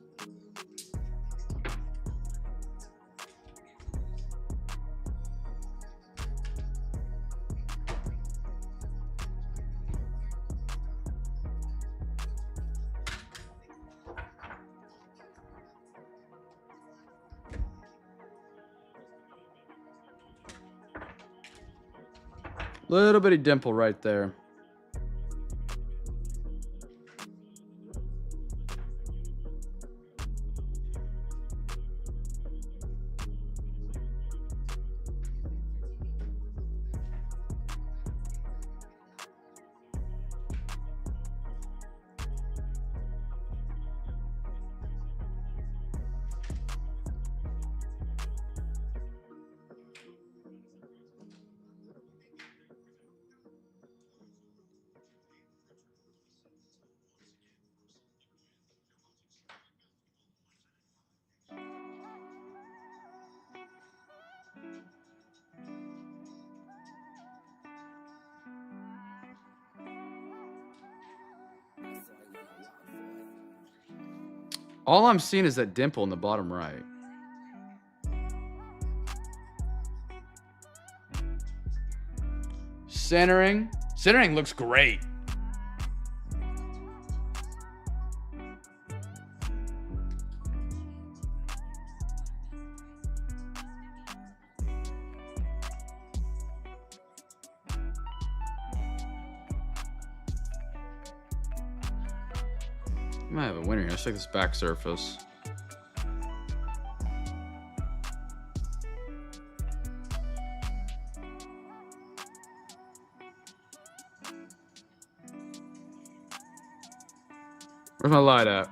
Little bitty dimple right there. All I'm seeing is that dimple in the bottom right. Centering. Centering looks great. I might have a winner here. Let's check this back surface. Where's my light at?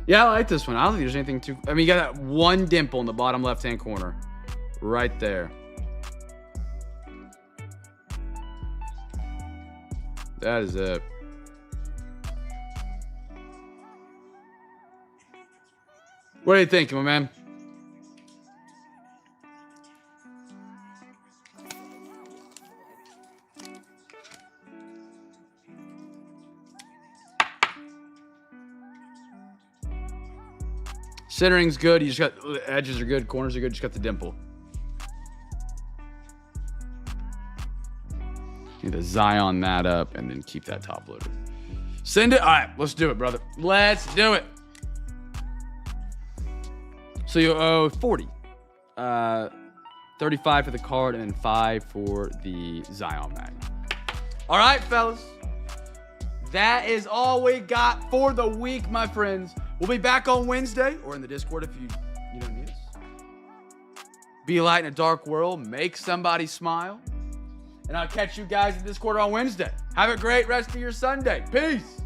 Yeah, I like this one. I don't think there's anything too... I mean, you got that one dimple in the bottom left-hand corner. Right there. That is it. What do you think, my man? Centering's good. You just got the edges are good, corners are good. Just got the dimple. Need to Zion that up and then keep that top loaded. Send it. All right, let's do it, brother. Let's do it. So you owe 40. 35 for the card and then 5 for the Zion mag. All right, fellas. That is all we got for the week, my friends. We'll be back on Wednesday or in the Discord if you don't need us. Be a light in a dark world. Make somebody smile. And I'll catch you guys in the Discord on Wednesday. Have a great rest of your Sunday. Peace.